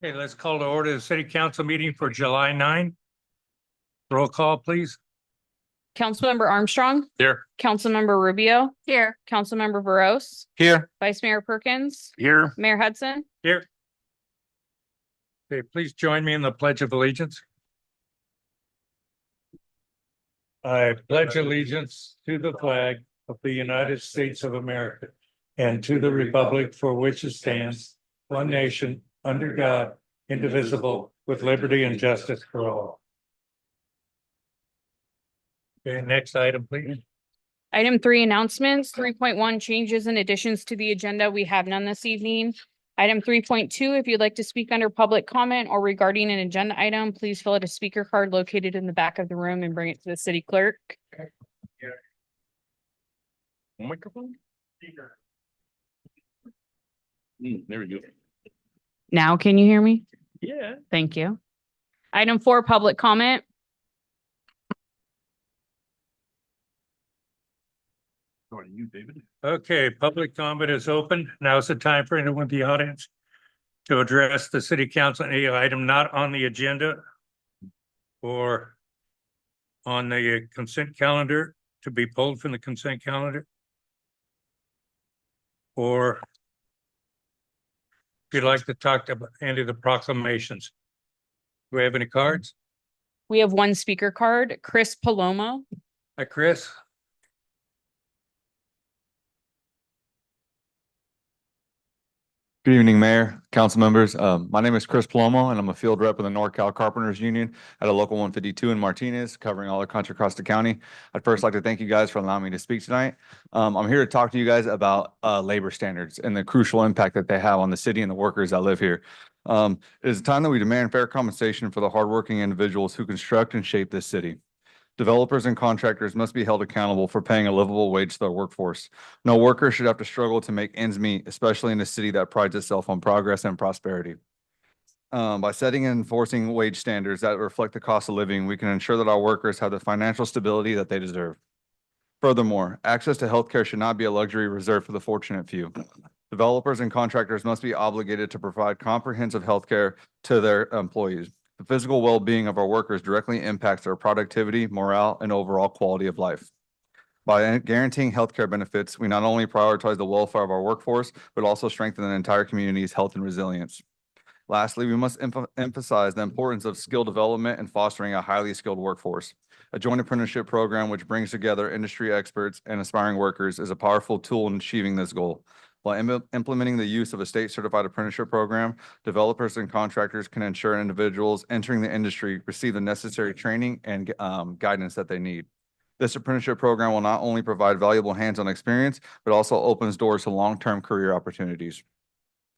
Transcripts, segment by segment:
Okay, let's call to order the city council meeting for July 9. Roll call, please. Councilmember Armstrong. Here. Councilmember Rubio. Here. Councilmember Veros. Here. Vice Mayor Perkins. Here. Mayor Hudson. Here. Okay, please join me in the Pledge of Allegiance. I pledge allegiance to the flag of the United States of America and to the republic for which it stands, one nation, under God, indivisible, with liberty and justice for all. Okay, next item, please. Item 3, announcements. 3.1, changes and additions to the agenda. We have none this evening. Item 3.2, if you'd like to speak under public comment or regarding an agenda item, please fill out a speaker card located in the back of the room and bring it to the city clerk. Microphone? There we go. Now, can you hear me? Yeah. Thank you. Item 4, public comment. Going to you, David. Okay, public comment is open. Now is the time for anyone in the audience to address the city council, any item not on the agenda or on the consent calendar to be pulled from the consent calendar. Or if you'd like to talk about any of the proclamations. Do we have any cards? We have one speaker card, Chris Palomo. Hi, Chris. Good evening, Mayor, council members. My name is Chris Palomo, and I'm a field rep with the NorCal Carpenters Union at a local 152 in Martinez, covering all the Contra Costa County. I'd first like to thank you guys for allowing me to speak tonight. I'm here to talk to you guys about labor standards and the crucial impact that they have on the city and the workers that live here. It is time that we demand fair compensation for the hardworking individuals who construct and shape this city. Developers and contractors must be held accountable for paying a livable wage to their workforce. No worker should have to struggle to make ends meet, especially in a city that prides itself on progress and prosperity. By setting and enforcing wage standards that reflect the cost of living, we can ensure that our workers have the financial stability that they deserve. Furthermore, access to healthcare should not be a luxury reserved for the fortunate few. Developers and contractors must be obligated to provide comprehensive healthcare to their employees. The physical well-being of our workers directly impacts their productivity, morale, and overall quality of life. By guaranteeing healthcare benefits, we not only prioritize the welfare of our workforce, but also strengthen the entire community's health and resilience. Lastly, we must emphasize the importance of skill development and fostering a highly skilled workforce. A joint apprenticeship program which brings together industry experts and aspiring workers is a powerful tool in achieving this goal. By implementing the use of a state-certified apprenticeship program, developers and contractors can ensure individuals entering the industry receive the necessary training and guidance that they need. This apprenticeship program will not only provide valuable hands-on experience, but also opens doors to long-term career opportunities.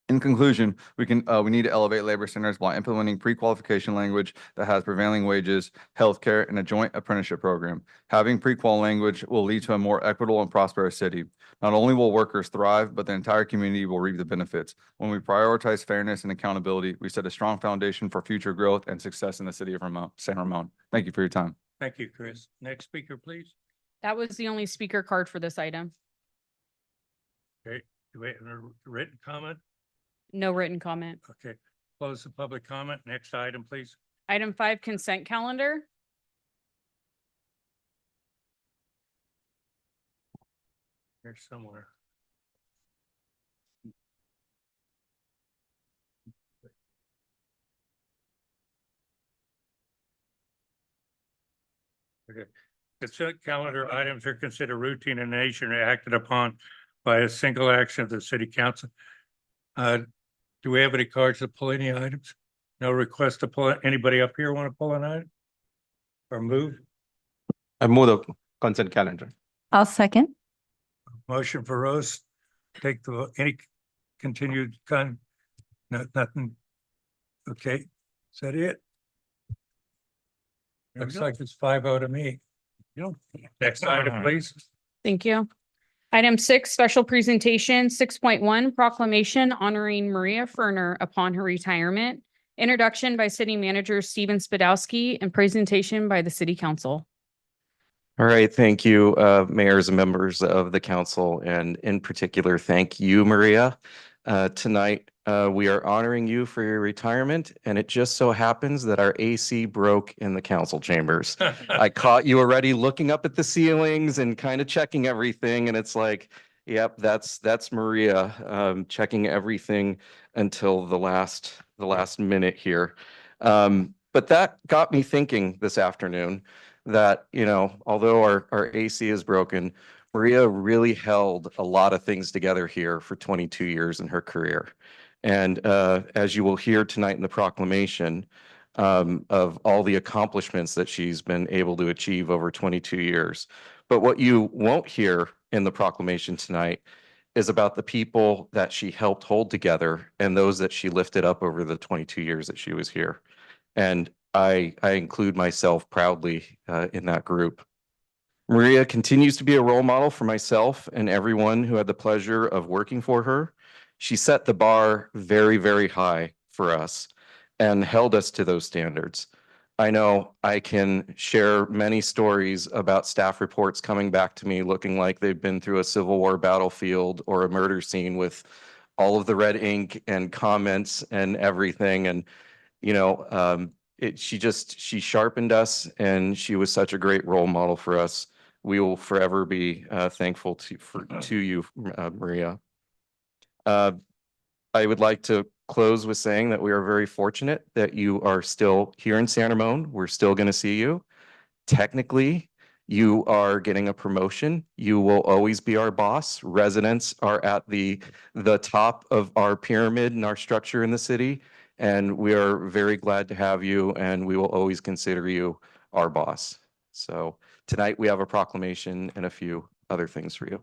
In conclusion, we need to elevate labor standards by implementing pre-qualification language that has prevailing wages, healthcare, and a joint apprenticeship program. Having pre-qual language will lead to a more equitable and prosperous city. Not only will workers thrive, but the entire community will reap the benefits. When we prioritize fairness and accountability, we set a strong foundation for future growth and success in the city of San Ramon. Thank you for your time. Thank you, Chris. Next speaker, please. That was the only speaker card for this item. Okay, do we have a written comment? No written comment. Okay, close the public comment. Next item, please. Item 5, consent calendar. Here's somewhere. Okay. Consent calendar items are considered routine in nature and acted upon by a single action of the city council. Do we have any cards to pull any items? No request to pull. Anybody up here want to pull an item or move? I move the consent calendar. I'll second. Motion for Rose. Take the any continued nothing. Okay, is that it? Looks like it's 5-0 to me. Next item, please. Thank you. Item 6, special presentation. 6.1, proclamation honoring Maria Ferner upon her retirement. Introduction by City Manager Steven Spadowski and presentation by the City Council. All right, thank you, mayors and members of the council, and in particular, thank you, Maria. Tonight, We are honoring you for your retirement, and it just so happens that our AC broke in the council chambers. I caught you already looking up at the ceilings and kind of checking everything, and it's like, yep, that's Maria, checking everything until the last minute here. But that got me thinking this afternoon that, although our AC is broken, Maria really held a lot of things together here for 22 years in her career. And as you will hear tonight in the proclamation, of all the accomplishments that she's been able to achieve over 22 years. But what you won't hear in the proclamation tonight is about the people that she helped hold together and those that she lifted up over the 22 years that she was here. And I include myself proudly in that group. Maria continues to be a role model for myself and everyone who had the pleasure of working for her. She set the bar very, very high for us and held us to those standards. I know I can share many stories about staff reports coming back to me looking like they've been through a Civil War battlefield or a murder scene with all of the red ink and comments and everything. And, she sharpened us, and she was such a great role model for us. We will forever be thankful to you, Maria. I would like to close with saying that we are very fortunate that you are still here in San Ramon. We're still going to see you. Technically, you are getting a promotion. You will always be our boss. Residents are at the top of our pyramid and our structure in the city, and we are very glad to have you, and we will always consider you our boss. So tonight we have a proclamation and a few other things for you.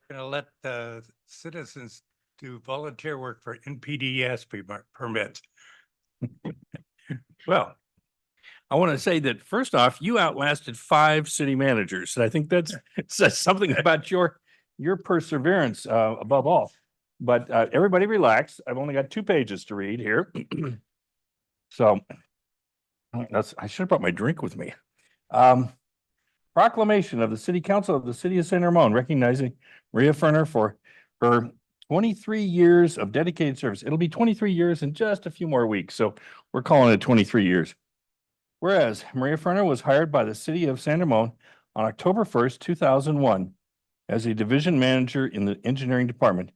Going to let the citizens do volunteer work for NPDES permits. Well, I want to say that first off, you outlasted 5 city managers. And I think that says something about your perseverance above all. But everybody relax. I've only got 2 pages to read here. So I should have brought my drink with me. Proclamation of the City Council of the City of San Ramon recognizing Maria Ferner for her 23 years of dedicated service. It'll be 23 years in just a few more weeks. So we're calling it 23 years. Whereas Maria Ferner was hired by the City of San Ramon on October 1st, 2001 as a division manager in the engineering department.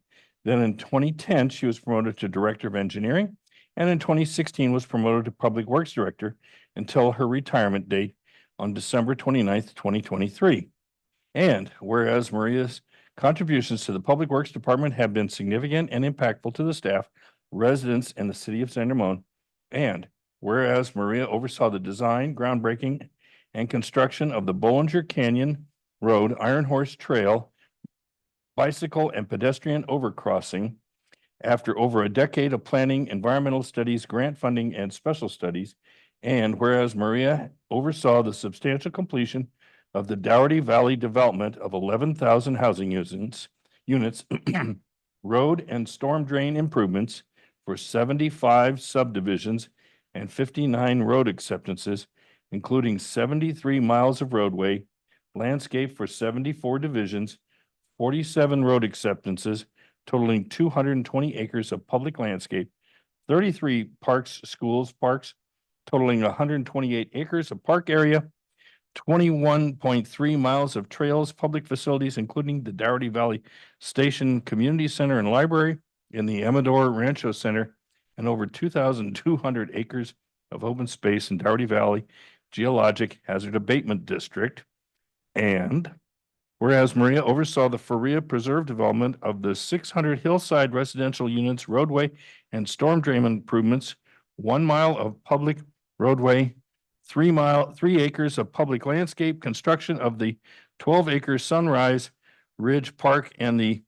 Then in 2010, she was promoted to Director of Engineering, and in 2016 was promoted to Public Works Director until her retirement date on December 29th, 2023. And whereas Maria's contributions to the Public Works Department have been significant and impactful to the staff, residents, and the City of San Ramon, and whereas Maria oversaw the design, groundbreaking, and construction of the Bollinger Canyon Road Iron Horse Trail bicycle and pedestrian overcrossing after over a decade of planning, environmental studies, grant funding, and special studies, and whereas Maria oversaw the substantial completion of the Dougherty Valley development of 11,000 housing units, road and storm drain improvements for 75 subdivisions and 59 road acceptances, including 73 miles of roadway, landscape for 74 divisions, 47 road acceptances, totaling 220 acres of public landscape, 33 parks, schools, parks, totaling 128 acres of park area, 21.3 miles of trails, public facilities, including the Dougherty Valley Station Community Center and Library in the Amador Rancho Center, and over 2,200 acres of open space in Dougherty Valley Geologic Hazard Abatement District. And whereas Maria oversaw the Faria Preserve development of the 600 hillside residential units, roadway and storm drain improvements, 1 mile of public roadway, 3 acres of public landscape, construction of the 12-acre Sunrise Ridge Park and the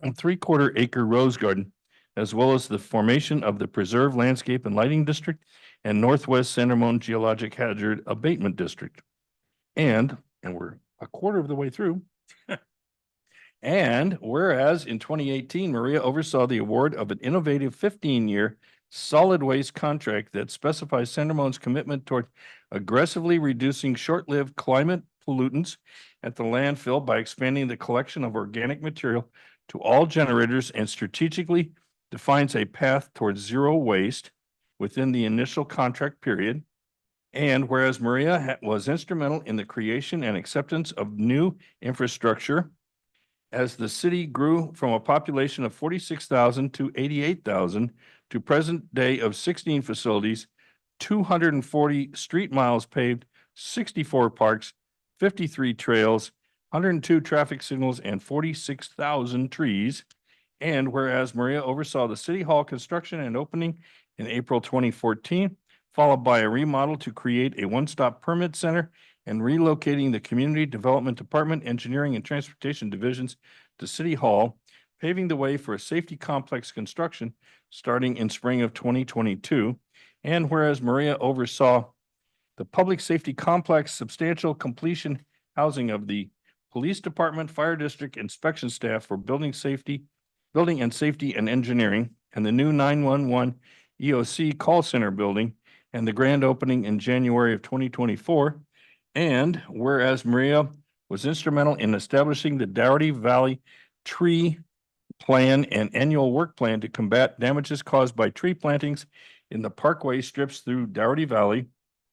3/4 acre Rose Garden, as well as the formation of the Preserve Landscape and Lighting District and Northwest San Ramon Geologic Hazard Abatement District. And we're a quarter of the way through. And whereas in 2018, Maria oversaw the award of an innovative 15-year solid waste contract that specifies San Ramon's commitment toward aggressively reducing short-lived climate pollutants at the landfill by expanding the collection of organic material to all generators and strategically defines a path towards zero waste within the initial contract period. And whereas Maria was instrumental in the creation and acceptance of new infrastructure as the city grew from a population of 46,000 to 88,000 to present day of 16 facilities, 240 street miles paved, 64 parks, 53 trails, 102 traffic signals, and 46,000 trees. And whereas Maria oversaw the city hall construction and opening in April 2014, followed by a remodel to create a one-stop permit center and relocating the Community Development Department, Engineering and Transportation Divisions to City Hall, paving the way for a safety complex construction starting in spring of 2022. And whereas Maria oversaw the public safety complex substantial completion housing of the Police Department, Fire District inspection staff for building and safety and engineering, and the new 911 EOC call center building, and the grand opening in January of 2024. And whereas Maria was instrumental in establishing the Dougherty Valley Tree Plan and Annual Work Plan to combat damages caused by tree plantings in the parkway strips through Dougherty Valley.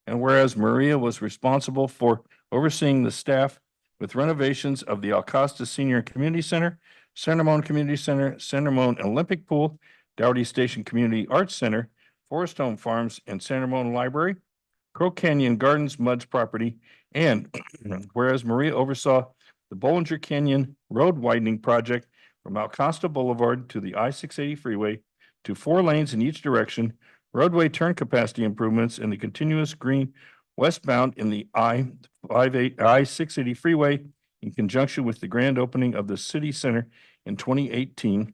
And whereas Maria was responsible for overseeing the staff with renovations of the Alcosta Senior Community Center, San Ramon Community Center, San Ramon Olympic Pool, Dougherty Station Community Arts Center, Forest Home Farms, and San Ramon Library, Crow Canyon Gardens Muds property. And whereas Maria oversaw the Bollinger Canyon Road widening project from Alcosta Boulevard to the I-680 freeway to 4 lanes in each direction, roadway turn capacity improvements, and the continuous green westbound in the I-680 freeway in conjunction with the grand opening of the city center in 2018.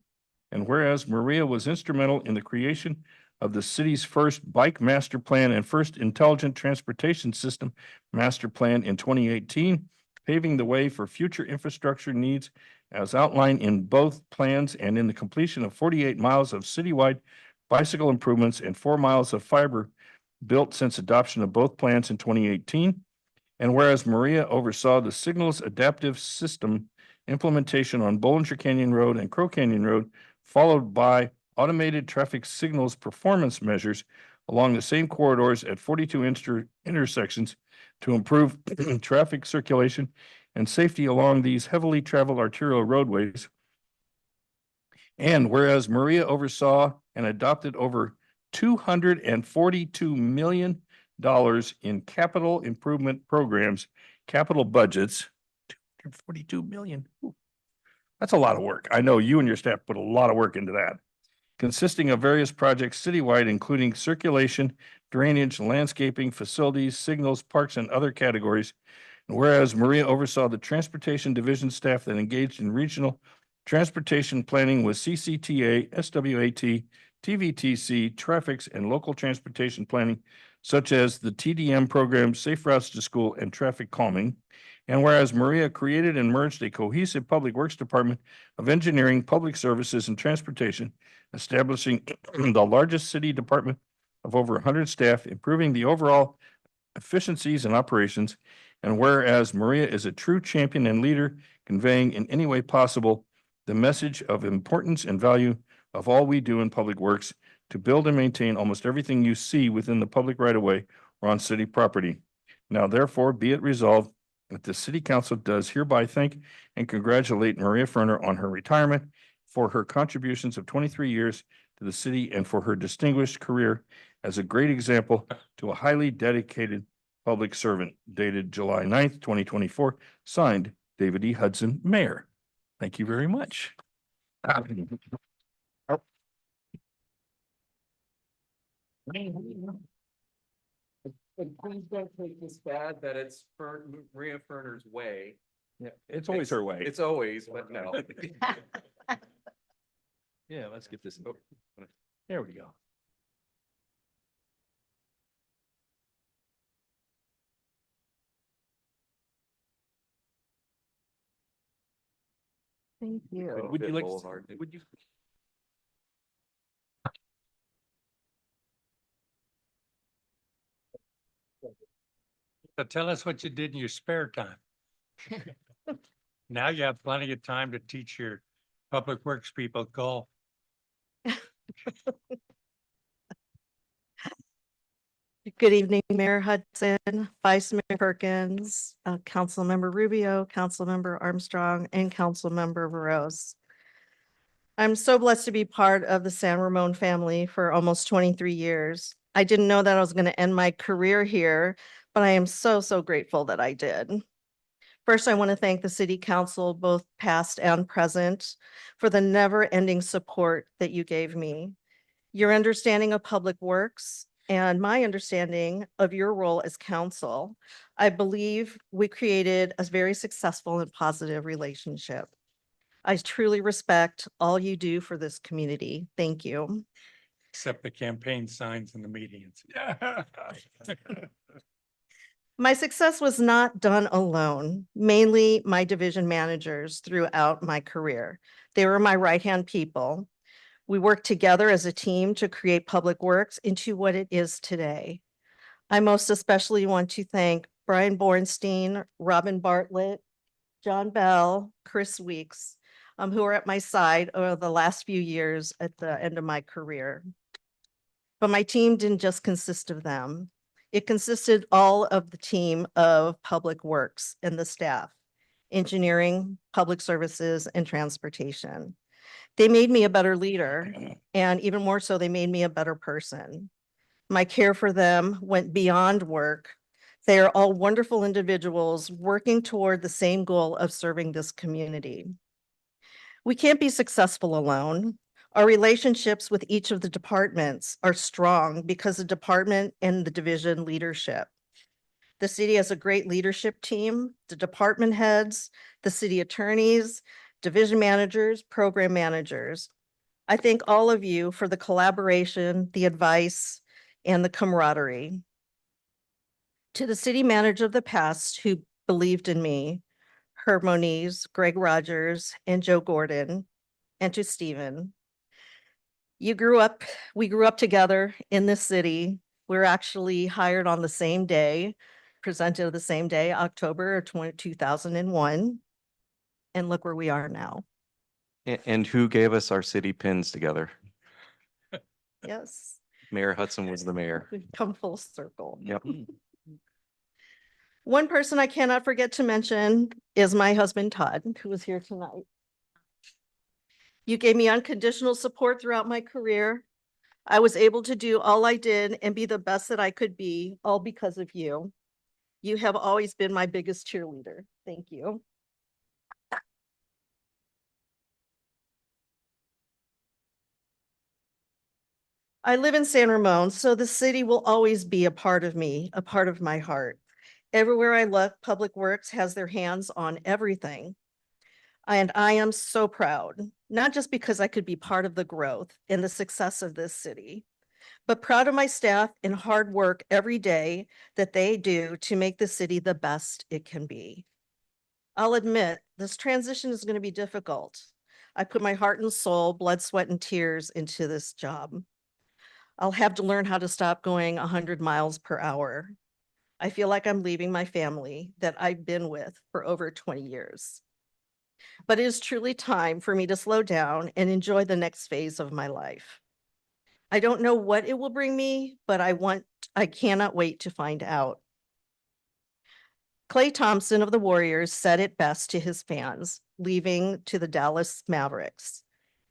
And whereas Maria was instrumental in the creation of the city's first bike master plan and first intelligent transportation system master plan in 2018, paving the way for future infrastructure needs as outlined in both plans and in the completion of 48 miles of citywide bicycle improvements and 4 miles of fiber built since adoption of both plans in 2018. And whereas Maria oversaw the signals adaptive system implementation on Bollinger Canyon Road and Crow Canyon Road, followed by automated traffic signals performance measures along the same corridors at 42 intersections to improve traffic circulation and safety along these heavily traveled arterial roadways. And whereas Maria oversaw and adopted over $242 million in capital improvement programs, capital budgets, 242 million. Ooh, that's a lot of work. I know you and your staff put a lot of work into that, consisting of various projects citywide, including circulation, drainage, landscaping, facilities, signals, parks, and other categories. And whereas Maria oversaw the transportation division staff that engaged in regional transportation planning with CCTA, SWAT, TVTC, traffics, and local transportation planning, such as the TDM program, Safe Routes to School, and traffic calming. And whereas Maria created and merged a cohesive public works department of engineering, public services, and transportation, establishing the largest city department of over 100 staff, improving the overall efficiencies and operations. And whereas Maria is a true champion and leader, conveying in any way possible the message of importance and value of all we do in public works to build and maintain almost everything you see within the public right of way or on city property. Now therefore be it resolved that the city council does hereby thank and congratulate Maria Ferner on her retirement for her contributions of 23 years to the city and for her distinguished career as a great example to a highly dedicated public servant, dated July 9th, 2024, signed David E. Hudson, Mayor. Thank you very much. And please don't take this bad that it's Maria Ferner's way. Yeah, it's always her way. It's always, but no. Yeah, let's get this. There we go. Thank you. Would you like, Boulevard. would you? So tell us what you did in your spare time. Now you have plenty of time to teach your public works people golf. Good evening, Mayor Hudson, Vice Mayor Perkins, Councilmember Rubio, Councilmember Armstrong, and Councilmember Veros. I'm so blessed to be part of the San Ramon family for almost 23 years. I didn't know that I was going to end my career here, but I am so, so grateful that I did. First, I want to thank the City Council, both past and present, for the never-ending support that you gave me. Your understanding of public works and my understanding of your role as council, I believe we created a very successful and positive relationship. I truly respect all you do for this community. Thank you. Except the campaign signs and the meetings. My success was not done alone, mainly my division managers throughout my career. They were my right-hand people. We worked together as a team to create Public Works into what it is today. I most especially want to thank Brian Bornstein, Robin Bartlett, John Bell, Chris Weeks, who are at my side over the last few years at the end of my career. But my team didn't just consist of them. It consisted all of the team of Public Works and the staff, engineering, public services, and transportation. They made me a better leader, and even more so, they made me a better person. My care for them went beyond work. They are all wonderful individuals working toward the same goal of serving this community. We can't be successful alone. Our relationships with each of the departments are strong because the department and the division leadership. The city has a great leadership team, the department heads, the city attorneys, division managers, program managers. I thank all of you for the collaboration, the advice, and the camaraderie. To the city manager of the past who believed in me, Herb Moniz, Greg Rogers, and Joe Gordon, and to Stephen. We grew up together in this city. We were actually hired on the same day, presented the same day, October of 2001. And look where we are now. And who gave us our city pins together? Yes, Mayor Hudson was the mayor. we've come full circle. Yep. One person I cannot forget to mention is my husband, Todd, who is here tonight. You gave me unconditional support throughout my career. I was able to do all I did and be the best that I could be, all because of you. You have always been my biggest cheerleader. Thank you. I live in San Ramon, so the city will always be a part of me, a part of my heart. Everywhere I look, Public Works has their hands on everything. And I am so proud, not just because I could be part of the growth and the success of this city, but proud of my staff and hard work every day that they do to make the city the best it can be. I'll admit, this transition is going to be difficult. I put my heart and soul, blood, sweat, and tears into this job. I'll have to learn how to stop going 100 miles per hour. I feel like I'm leaving my family that I've been with for over 20 years. But it is truly time for me to slow down and enjoy the next phase of my life. I don't know what it will bring me, but I cannot wait to find out. Klay Thompson of the Warriors said it best to his fans, leaving to the Dallas Mavericks.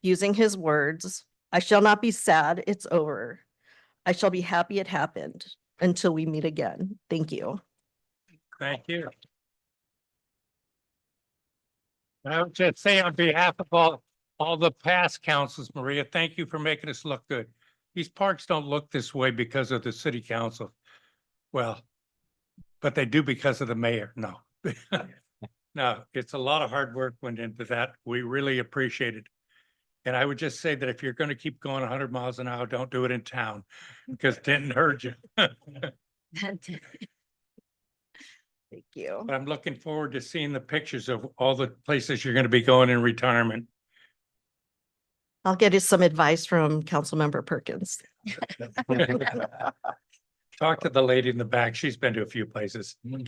Using his words, "I shall not be sad, it's over. I shall be happy it happened until we meet again." Thank you. Thank you. I would just say on behalf of all the past councils, Maria, thank you for making us look good. These parks don't look this way because of the city council. Well, but they do because of the mayor. No. No, it's a lot of hard work went into that. We really appreciate it. And I would just say that if you're going to keep going 100 miles an hour, don't do it in town because Denton heard you. Thank you. But I'm looking forward to seeing the pictures of all the places you're going to be going in retirement. I'll get you some advice from Councilmember Perkins. Talk to the lady in the back. She's been to a few places. No.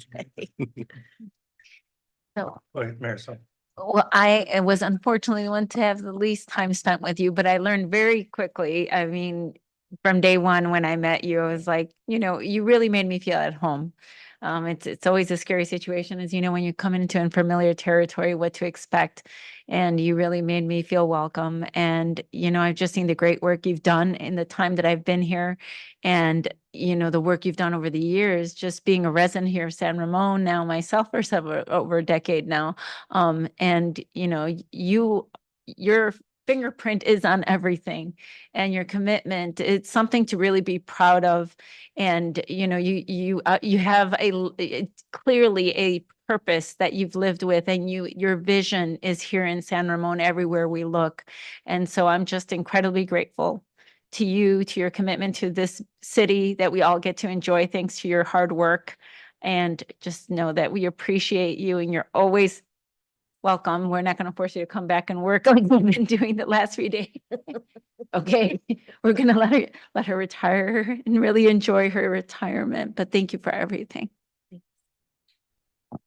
Go ahead, Marisol. Well, I was unfortunately the one to have the least time spent with you, but I learned very quickly. I mean, from day one when I met you, I was like, you really made me feel at home. It's always a scary situation, as you know, when you come into unfamiliar territory, what to expect. And you really made me feel welcome. And, I've just seen the great work you've done in the time that I've been here. And, the work you've done over the years, just being a resident here of San Ramon now myself for over a decade now. And your fingerprint is on everything, and your commitment, it's something to really be proud of. And, you have clearly a purpose that you've lived with, and your vision is here in San Ramon everywhere we look. And so I'm just incredibly grateful to you, to your commitment to this city that we all get to enjoy thanks to your hard work. And just know that we appreciate you, and you're always welcome. We're not going to force you to come back and work like we've been doing the last few days. Okay, we're going to let her retire and really enjoy her retirement. But thank you for everything.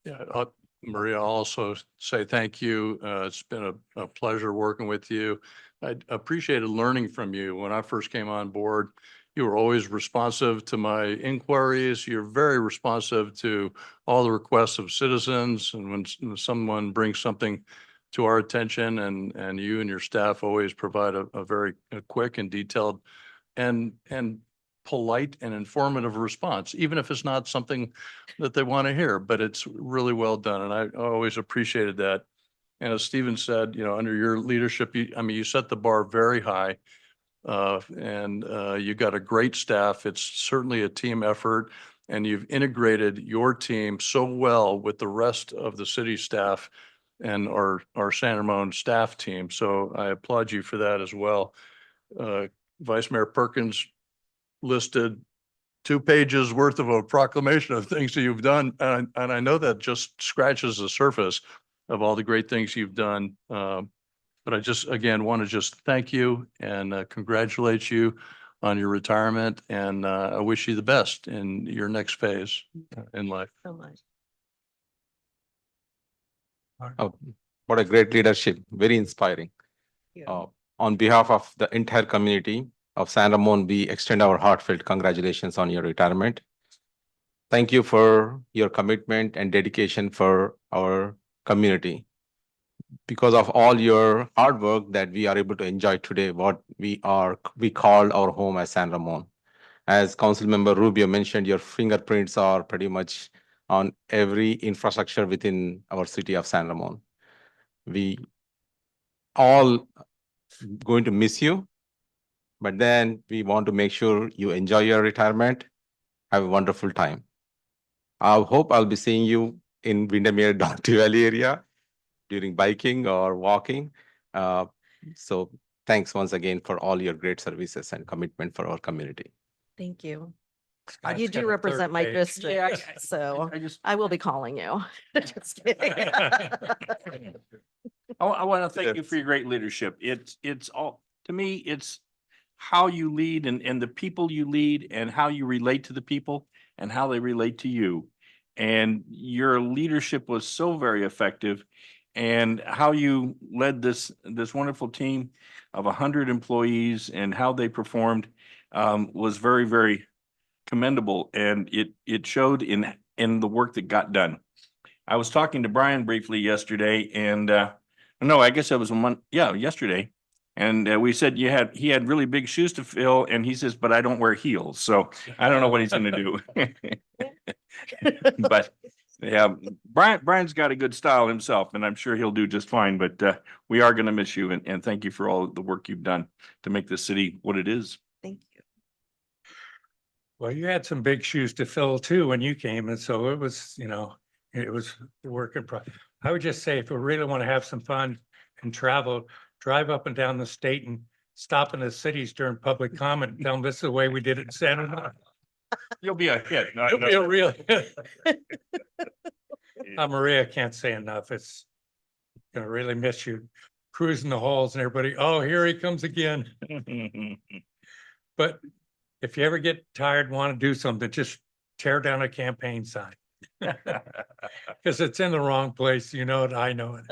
Yeah, Maria, I'll also say thank you. It's been a pleasure working with you. I appreciated learning from you. When I first came on board, you were always responsive to my inquiries. You're very responsive to all the requests of citizens. And when someone brings something to our attention, and you and your staff always provide a very quick and detailed and polite and informative response, even if it's not something that they want to hear, but it's really well done. And I always appreciated that. And as Stephen said, under your leadership, you set the bar very high. And you got a great staff. It's certainly a team effort, and you've integrated your team so well with the rest of the city staff and our San Ramon staff team. So I applaud you for that as well. Vice Mayor Perkins listed 2 pages worth of a proclamation of things that you've done. And I know that just scratches the surface of all the great things you've done. But I just, again, want to just thank you and congratulate you on your retirement. And I wish you the best in your next phase in life. So much. Oh, what a great leadership, very inspiring. On behalf of the entire community of San Ramon, we extend our heartfelt congratulations on your retirement. Thank you for your commitment and dedication for our community. Because of all your hard work that we are able to enjoy today, what we call our home as San Ramon. As Councilmember Rubio mentioned, your fingerprints are pretty much on every infrastructure within our city of San Ramon. We all going to miss you, but then we want to make sure you enjoy your retirement, have a wonderful time. I hope I'll be seeing you in Windermere Dogty Valley area during biking or walking. So thanks once again for all your great services and commitment for our community. Thank you. Scott's You got do a third represent my page. district, so I will be calling you. Just kidding. I want to thank you for your great leadership. It's all, to me, it's how you lead and the people you lead and how you relate to the people and how they relate to you. And your leadership was so very effective, and how you led this wonderful team of 100 employees and how they performed was very, very commendable. And it showed in the work that got done. I was talking to Brian briefly yesterday, and no, I guess it was yesterday. And we said he had really big shoes to fill, and he says, but I don't wear heels. So I don't know what he's going to do. But yeah, Brian's got a good style himself, and I'm sure he'll do just fine. But we are going to miss you, and thank you for all the work you've done to make this city what it is. Thank you. Well, you had some big shoes to fill too when you came. And so it was, it was a work in progress. I would just say, if we really want to have some fun and travel, drive up and down the state and stop in the cities during public comment and tell them this is the way we did it in San Ramon. You'll be a hit. It'll be a real hit. Maria, can't say enough. It's gonna really miss you cruising the halls and everybody, oh, here he comes again. But if you ever get tired and want to do something, just tear down a campaign sign. Because it's in the wrong place, you know it, I know it.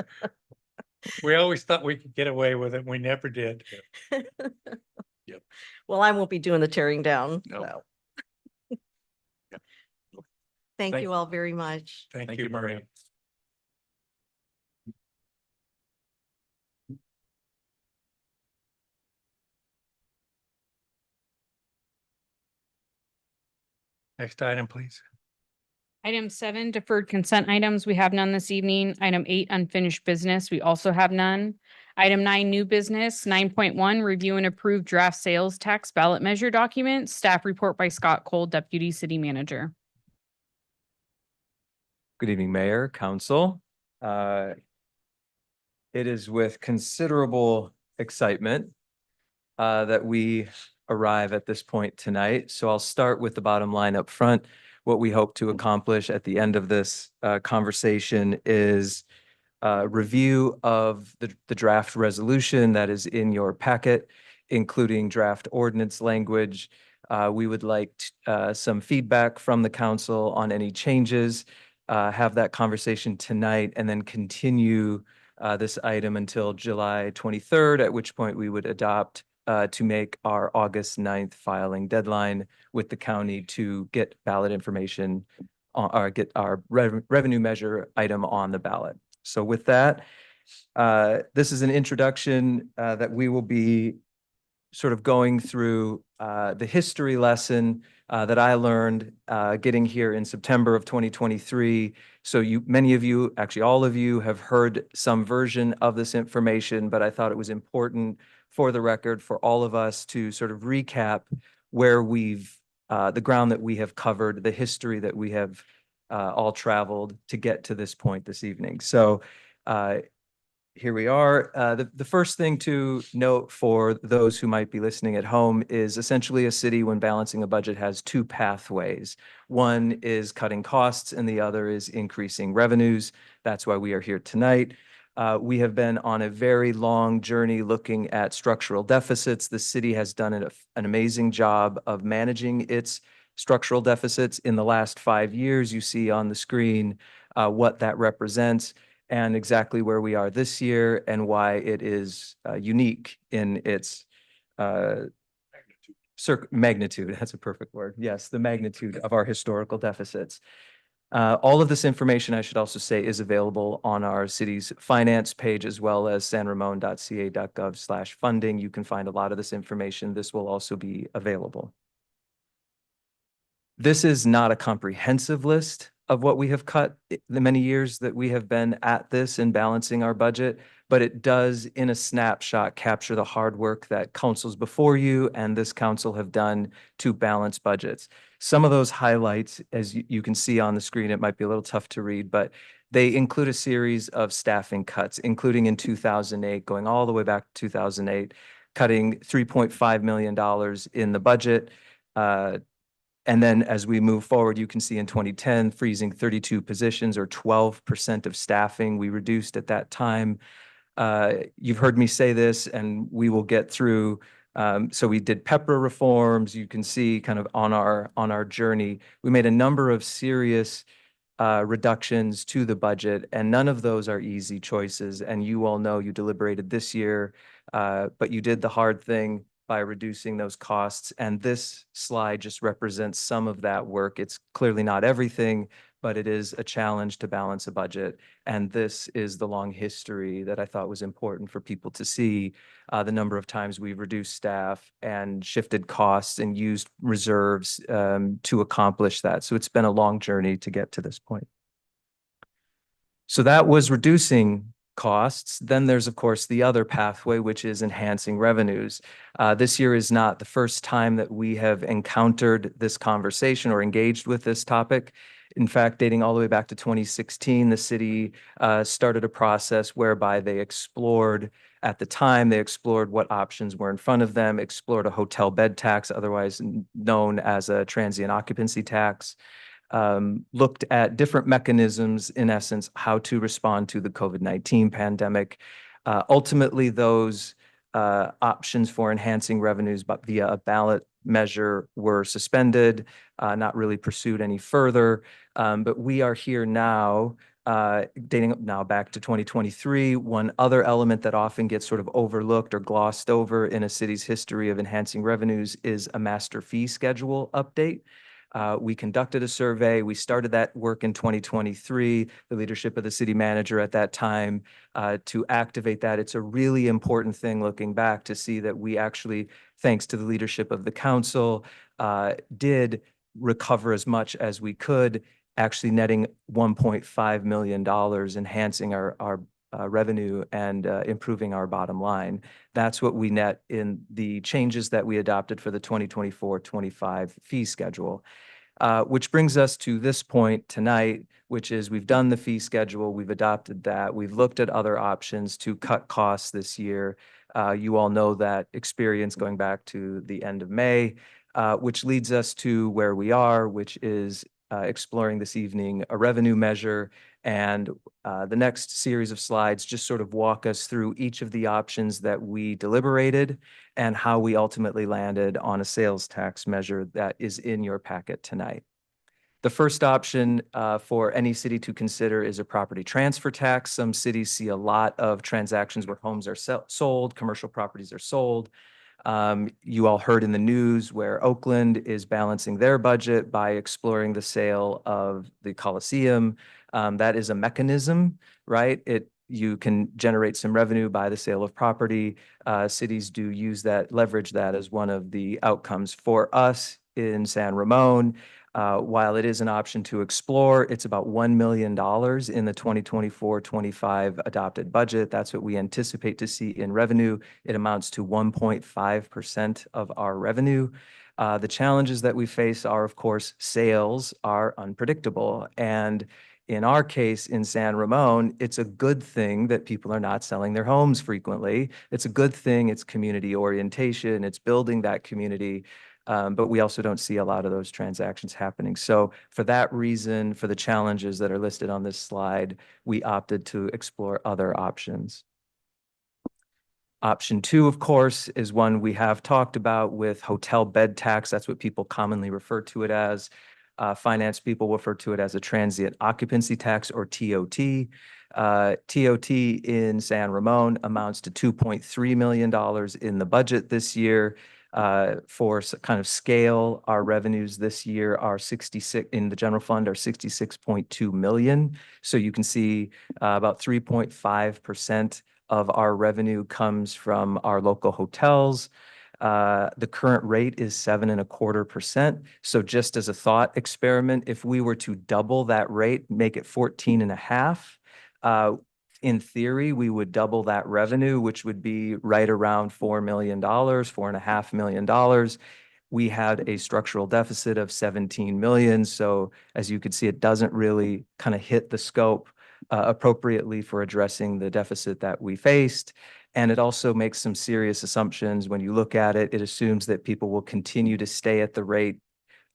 We always thought we could get away with it. We never did. Yep. Well, I won't be doing the tearing down. Nope. so. Yep. Thank Thank- you all very much. Thank you, Maria. Next item, please. Item 7, deferred consent items. We have none this evening. Item 8, unfinished business. We also have none. Item 9, new business. 9.1, review and approve draft sales tax ballot measure documents. Staff report by Scott Cole, Deputy City Manager. Good evening, Mayor, Council. It is with considerable excitement that we arrive at this point tonight. So I'll start with the bottom line up front. What we hope to accomplish at the end of this conversation is review of the draft resolution that is in your packet, including draft ordinance language. We would like some feedback from the council on any changes, have that conversation tonight, and then continue this item until July 23rd, at which point we would adopt to make our August 9th filing deadline with the county to get ballot information or get our revenue measure item on the ballot. So with that, this is an introduction that we will be sort of going through the history lesson that I learned getting here in September of 2023. So many of you, actually all of you, have heard some version of this information, but I thought it was important for the record for all of us to sort of recap where the ground that we have covered, the history that we have all traveled to get to this point this evening. So here we are. The first thing to note for those who might be listening at home is essentially a city, when balancing a budget, has two pathways. One is cutting costs and the other is increasing revenues. That's why we are here tonight. We have been on a very long journey looking at structural deficits. The city has done an amazing job of managing its structural deficits in the last 5 years. You see on the screen what that represents and exactly where we are this year and why it is unique in its magnitude. That's a perfect word. Yes, the magnitude of our historical deficits. All of this information, I should also say, is available on our city's finance page, as well as sanramon.ca.gov/funding. You can find a lot of this information. This will also be available. This is not a comprehensive list of what we have cut the many years that we have been at this and balancing our budget, but it does, in a snapshot, capture the hard work that councils before you and this council have done to balance budgets. Some of those highlights, as you can see on the screen, it might be a little tough to read, but they include a series of staffing cuts, including in 2008, going all the way back to 2008, cutting $3.5 million in the budget. And then as we move forward, you can see in 2010, freezing 32 positions or 12% of staffing we reduced at that time. You've heard me say this, and we will get through. So we did PEPRA reforms. You can see kind of on our journey, we made a number of serious reductions to the budget, and none of those are easy choices. And you all know you deliberated this year, but you did the hard thing by reducing those costs. And this slide just represents some of that work. It's clearly not everything, but it is a challenge to balance a budget. And this is the long history that I thought was important for people to see, the number of times we've reduced staff and shifted costs and used reserves to accomplish that. So it's been a long journey to get to this point. So that was reducing costs. Then there's, of course, the other pathway, which is enhancing revenues. This year is not the first time that we have encountered this conversation or engaged with this topic. In fact, dating all the way back to 2016, the city started a process whereby they explored, at the time, they explored what options were in front of them, explored a hotel bed tax, otherwise known as a transient occupancy tax, looked at different mechanisms, in essence, how to respond to the COVID-19 pandemic. Ultimately, those options for enhancing revenues but via a ballot measure were suspended, not really pursued any further. But we are here now dating up now back to 2023. One other element that often gets sort of overlooked or glossed over in a city's history of enhancing revenues is a master fee schedule update. We conducted a survey. We started that work in 2023, the leadership of the city manager at that time, to activate that. It's a really important thing looking back to see that we actually, thanks to the leadership of the council, did recover as much as we could, actually netting $1.5 million, enhancing our revenue and improving our bottom line. That's what we net in the changes that we adopted for the 2024-25 fee schedule. Which brings us to this point tonight, which is we've done the fee schedule, we've adopted that, we've looked at other options to cut costs this year. You all know that experience going back to the end of May, which leads us to where we are, which is exploring this evening a revenue measure. And the next series of slides just sort of walk us through each of the options that we deliberated and how we ultimately landed on a sales tax measure that is in your packet tonight. The first option for any city to consider is a property transfer tax. Some cities see a lot of transactions where homes are sold, commercial properties are sold. You all heard in the news where Oakland is balancing their budget by exploring the sale of the Coliseum. That is a mechanism, right? You can generate some revenue by the sale of property. Cities do use that, leverage that as one of the outcomes. For us in San Ramon, while it is an option to explore, it's about $1 million in the 2024-25 adopted budget. That's what we anticipate to see in revenue. It amounts to 1.5% of our revenue. The challenges that we face are, of course, sales are unpredictable. And in our case, in San Ramon, it's a good thing that people are not selling their homes frequently. It's a good thing. It's community orientation. It's building that community. But we also don't see a lot of those transactions happening. So for that reason, for the challenges that are listed on this slide, we opted to explore other options. Option 2, of course, is one we have talked about with hotel bed tax. That's what people commonly refer to it as. Finance people refer to it as a transient occupancy tax, or TOT. TOT in San Ramon amounts to $2.3 million in the budget this year. For kind of scale, our revenues this year are 66 in the general fund are 66.2 million. So you can see about 3.5% of our revenue comes from our local hotels. The current rate is 7.25%. So just as a thought experiment, if we were to double that rate, make it 14.5, in theory, we would double that revenue, which would be right around $4 million, $4.5 million. We had a structural deficit of 17 million. So as you can see, it doesn't really kind of hit the scope appropriately for addressing the deficit that we faced. And it also makes some serious assumptions. When you look at it, it assumes that people will continue to stay at the rate,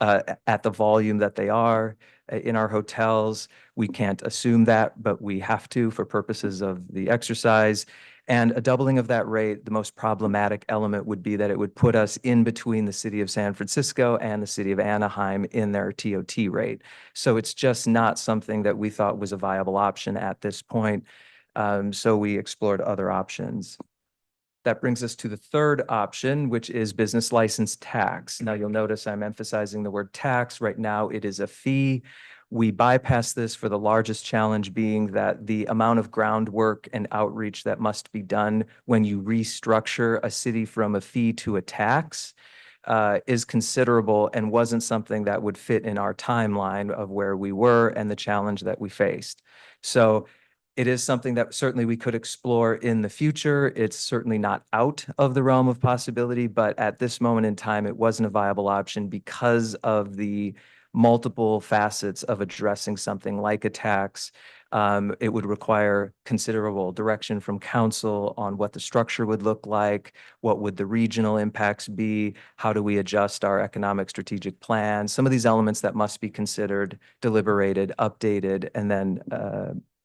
at the volume that they are in our hotels. We can't assume that, but we have to for purposes of the exercise. And a doubling of that rate, the most problematic element would be that it would put us in between the city of San Francisco and the city of Anaheim in their TOT rate. So it's just not something that we thought was a viable option at this point. So we explored other options. That brings us to the third option, which is business license tax. Now you'll notice I'm emphasizing the word tax. Right now it is a fee. We bypass this for the largest challenge being that the amount of groundwork and outreach that must be done when you restructure a city from a fee to a tax is considerable and wasn't something that would fit in our timeline of where we were and the challenge that we faced. So it is something that certainly we could explore in the future. It's certainly not out of the realm of possibility, but at this moment in time, it wasn't a viable option because of the multiple facets of addressing something like a tax. It would require considerable direction from council on what the structure would look like, what would the regional impacts be, how do we adjust our economic strategic plan, some of these elements that must be considered, deliberated, updated, and then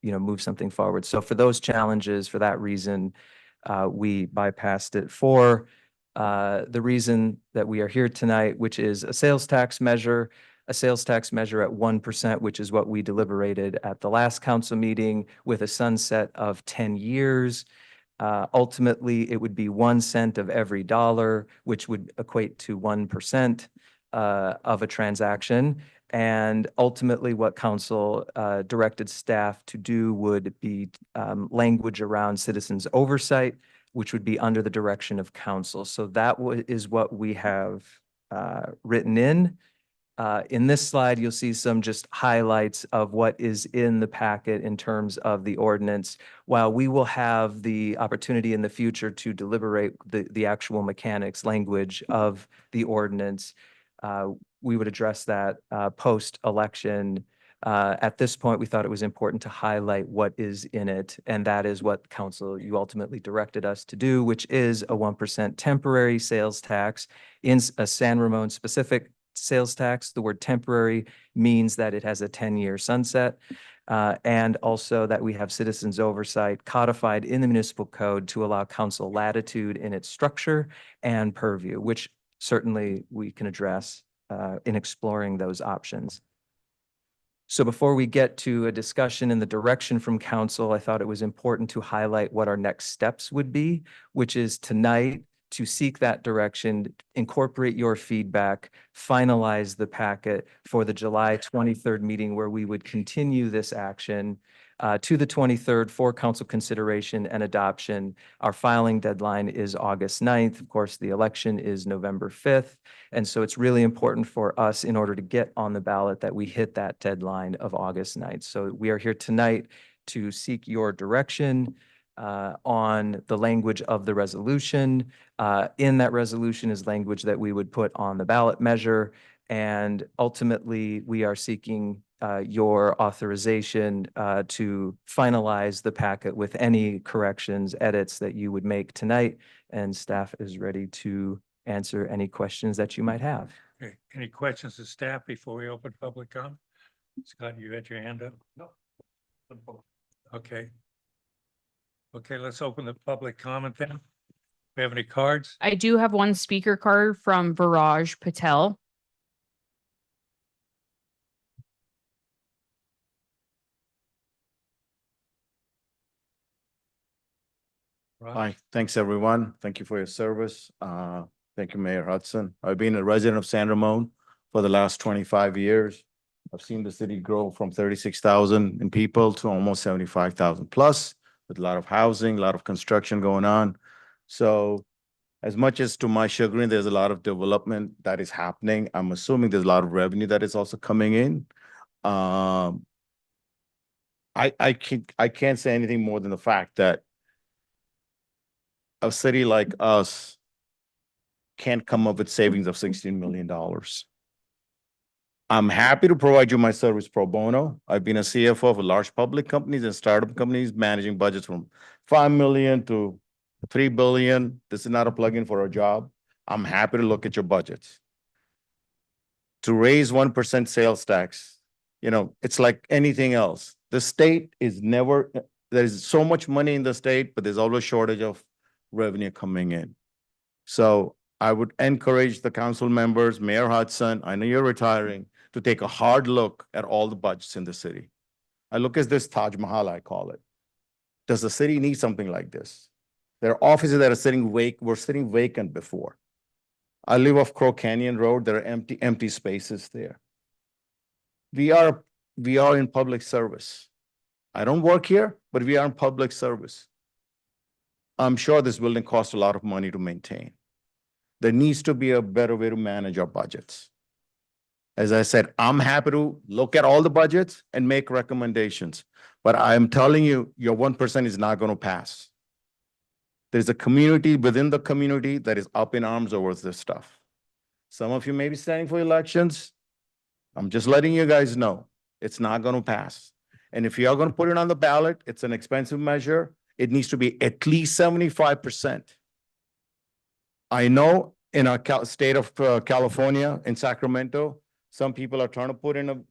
move something forward. So for those challenges, for that reason, we bypassed it. For the reason that we are here tonight, which is a sales tax measure, a sales tax measure at 1%, which is what we deliberated at the last council meeting, with a sunset of 10 years. Ultimately, it would be 1 cent of every dollar, which would equate to 1% of a transaction. And ultimately, what council directed staff to do would be language around citizens oversight, which would be under the direction of council. So that is what we have written in. In this slide, you'll see some just highlights of what is in the packet in terms of the ordinance. While we will have the opportunity in the future to deliberate the actual mechanics language of the ordinance, we would address that post-election. At this point, we thought it was important to highlight what is in it, and that is what council, you ultimately directed us to do, which is a 1% temporary sales tax in a San Ramon specific sales tax. The word temporary means that it has a 10-year sunset, and also that we have citizens oversight codified in the municipal code to allow council latitude in its structure and purview, which certainly we can address in exploring those options. So before we get to a discussion in the direction from council, I thought it was important to highlight what our next steps would be, which is tonight to seek that direction, incorporate your feedback, finalize the packet for the July 23rd meeting, where we would continue this action to the 23rd for council consideration and adoption. Our filing deadline is August 9th. Of course, the election is November 5th. And so it's really important for us, in order to get on the ballot, that we hit that deadline of August 9th. So we are here tonight to seek your direction on the language of the resolution. In that resolution is language that we would put on the ballot measure. And ultimately, we are seeking your authorization to finalize the packet with any corrections, edits that you would make tonight. And staff is ready to answer any questions that you might have. Okay, any questions to staff before we open public comment? Scott, you had your hand up? No. Okay. Okay, let's open the public comment then. We have any cards? I do have one speaker card from Viraj Patel. Hi, thanks, everyone. Thank you for your service. Thank you, Mayor Hudson. I've been a resident of San Ramon for the last 25 years. I've seen the city grow from 36,000 in people to almost 75,000 plus, with a lot of housing, a lot of construction going on. So as much as to my chagrin, there's a lot of development that is happening. I'm assuming there's a lot of revenue that is also coming in. I can't say anything more than the fact that a city like us can't come up with savings of $16 million. I'm happy to provide you my service pro bono. I've been a CFO of large public companies and startup companies, managing budgets from 5 million to 3 billion. This is not a plug-in for a job. I'm happy to look at your budgets. To raise 1% sales tax, you know, it's like anything else. The state is never, there's so much money in the state, but there's always shortage of revenue coming in. So I would encourage the council members, Mayor Hudson, I know you're retiring, to take a hard look at all the budgets in the city. I look at this Taj Mahal, I call it. Does the city need something like this? There are offices that are were sitting vacant before. I live off Crow Canyon Road. There are empty spaces there. We are in public service. I don't work here, but we are in public service. I'm sure this building costs a lot of money to maintain. There needs to be a better way to manage our budgets. As I said, I'm happy to look at all the budgets and make recommendations, but I'm telling you, your 1% is not going to pass. There's a community within the community that is up in arms over this stuff. Some of you may be standing for elections. I'm just letting you guys know it's not going to pass. And if you are going to put it on the ballot, it's an expensive measure. It needs to be at least 75%. I know in our state of California, in Sacramento, some people are trying to put in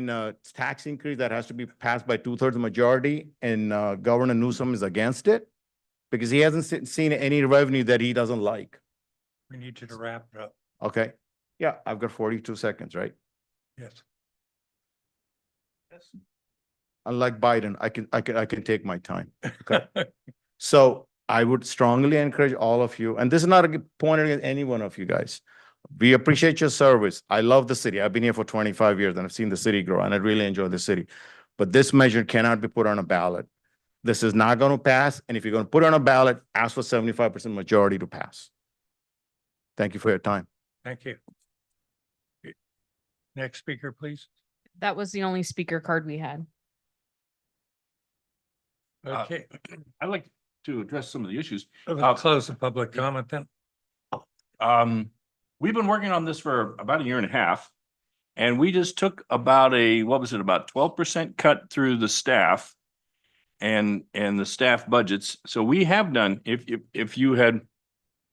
a tax increase that has to be passed by 2/3 majority, and Governor Newsom is against it because he hasn't seen any revenue that he doesn't like. We need you to wrap it up. Okay. Yeah, I've got 42 seconds, right? Yes. Unlike Biden, I can take my time. Okay. So I would strongly encourage all of you, and this is not pointed at any one of you guys. We appreciate your service. I love the city. I've been here for 25 years and I've seen the city grow and I really enjoy the city. But this measure cannot be put on a ballot. This is not going to pass. And if you're going to put it on a ballot, ask for 75% majority to pass. Thank you for your time. Thank you. Next speaker, please. That was the only speaker card we had. Okay, I'd like to address some of the issues. I'll close the public comment then. We've been working on this for about a year and a half. And we just took about about 12% cut through the staff and the staff budgets. So we have done, if you had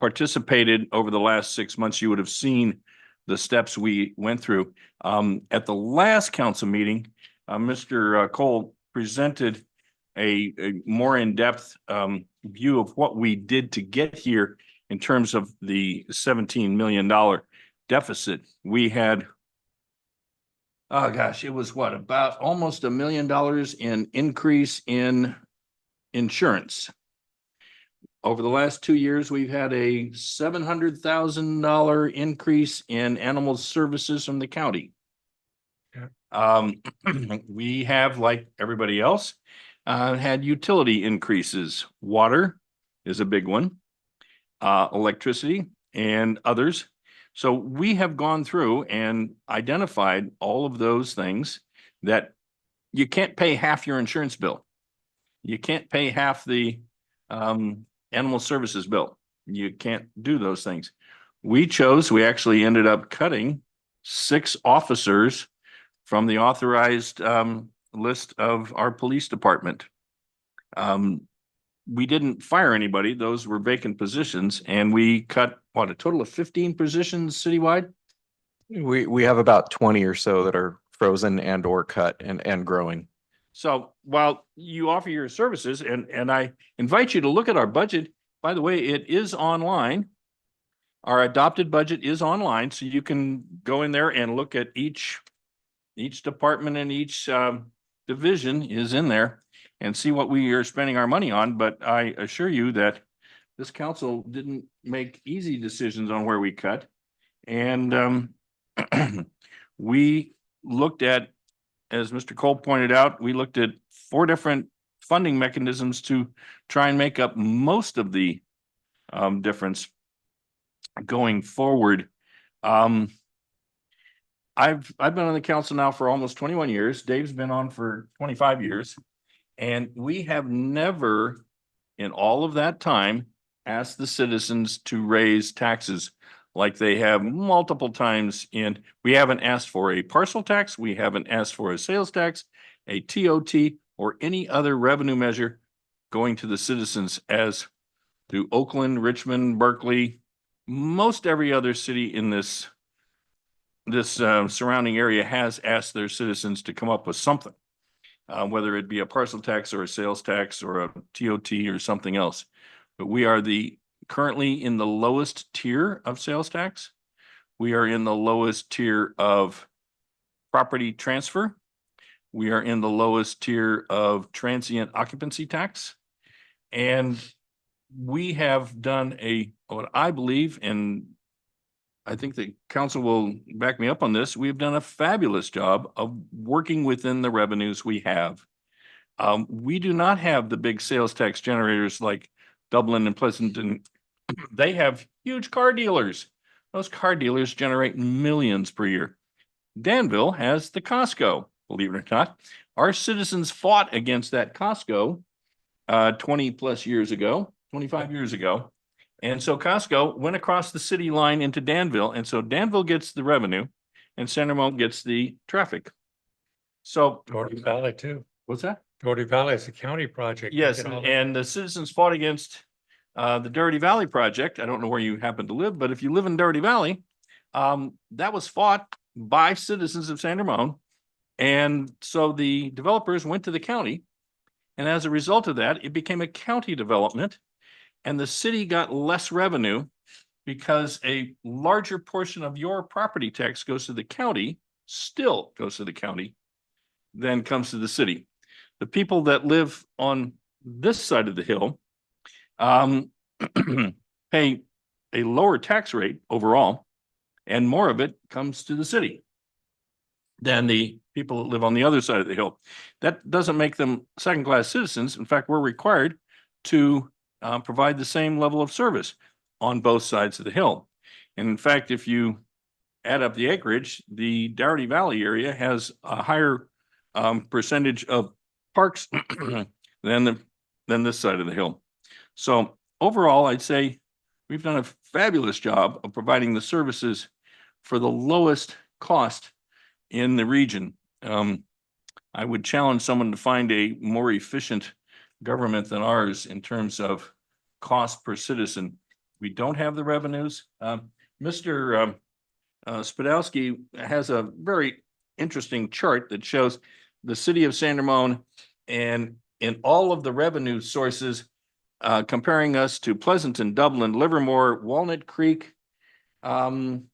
participated over the last 6 months, you would have seen the steps we went through. At the last council meeting, Mr. Cole presented a more in-depth view of what we did to get here in terms of the $17 million deficit. We had, oh gosh, it was what, about almost $1 million in increase in insurance. Over the last 2 years, we've had a $700,000 increase in animal services from the county. We have, like everybody else, had utility increases. Water is a big one, electricity and others. So we have gone through and identified all of those things that you can't pay half your insurance bill. You can't pay half the animal services bill. You can't do those things. We actually ended up cutting 6 officers from the authorized list of our police department. We didn't fire anybody. Those were vacant positions, and we cut, what, a total of 15 positions citywide? We have about 20 or so that are frozen and or cut and growing. So while you offer your services, and I invite you to look at our budget, by the way, it is online. Our adopted budget is online, so you can go in there and look at each department and each division is in there and see what we are spending our money on. But I assure you that this council didn't make easy decisions on where we cut. And we looked at, as Mr. Cole pointed out, we looked at 4 different funding mechanisms to try and make up most of the difference going forward. I've been on the council now for almost 21 years. Dave's been on for 25 years. And we have never in all of that time asked the citizens to raise taxes like they have multiple times we haven't asked for a parcel tax. We haven't asked for a sales tax, a TOT, or any other revenue measure going to the citizens as through Oakland, Richmond, Berkeley, most every other city in this surrounding area has asked their citizens to come up with something, whether it be a parcel tax or a sales tax or a TOT or something else. But we are currently in the lowest tier of sales tax. We are in the lowest tier of property transfer. We are in the lowest tier of transient occupancy tax. And we have done what I believe, and I think the council will back me up on this, we've done a fabulous job of working within the revenues we have. We do not have the big sales tax generators like Dublin and Pleasanton. They have huge car dealers. Those car dealers generate millions per year. Danville has the Costco, believe it or not. Our citizens fought against that Costco 20+ years ago, 25 years ago. And so Costco went across the city line into Danville. And so Danville gets the revenue and San Ramon gets the traffic. So Doherty Valley too. What's that? Doherty Valley is a county project. Yes, Look at all that. and the citizens fought against the Doherty Valley project. I don't know where you happen to live, but if you live in Doherty Valley, that was fought by citizens of San Ramon. And so the developers went to the county. And as a result of that, it became a county development. And the city got less revenue because a larger portion of your property tax goes to the county still goes to the county, then comes to the city. The people that live on this side of the hill pay a lower tax rate overall, and more of it comes to the city than the people that live on the other side of the hill. That doesn't make them second-class citizens. In fact, we're required to provide the same level of service on both sides of the hill. And in fact, if you add up the acreage, the Dougherty Valley area has a higher percentage of parks than this side of the hill. So overall, I'd say we've done a fabulous job of providing the services for the lowest cost in the region. I would challenge someone to find a more efficient government than ours in terms of cost per citizen. We don't have the revenues. Mr. Spadowski has a very interesting chart that shows the city of San Ramon and in all of the revenue sources, comparing us to Pleasanton, Dublin, Livermore, Walnut Creek, and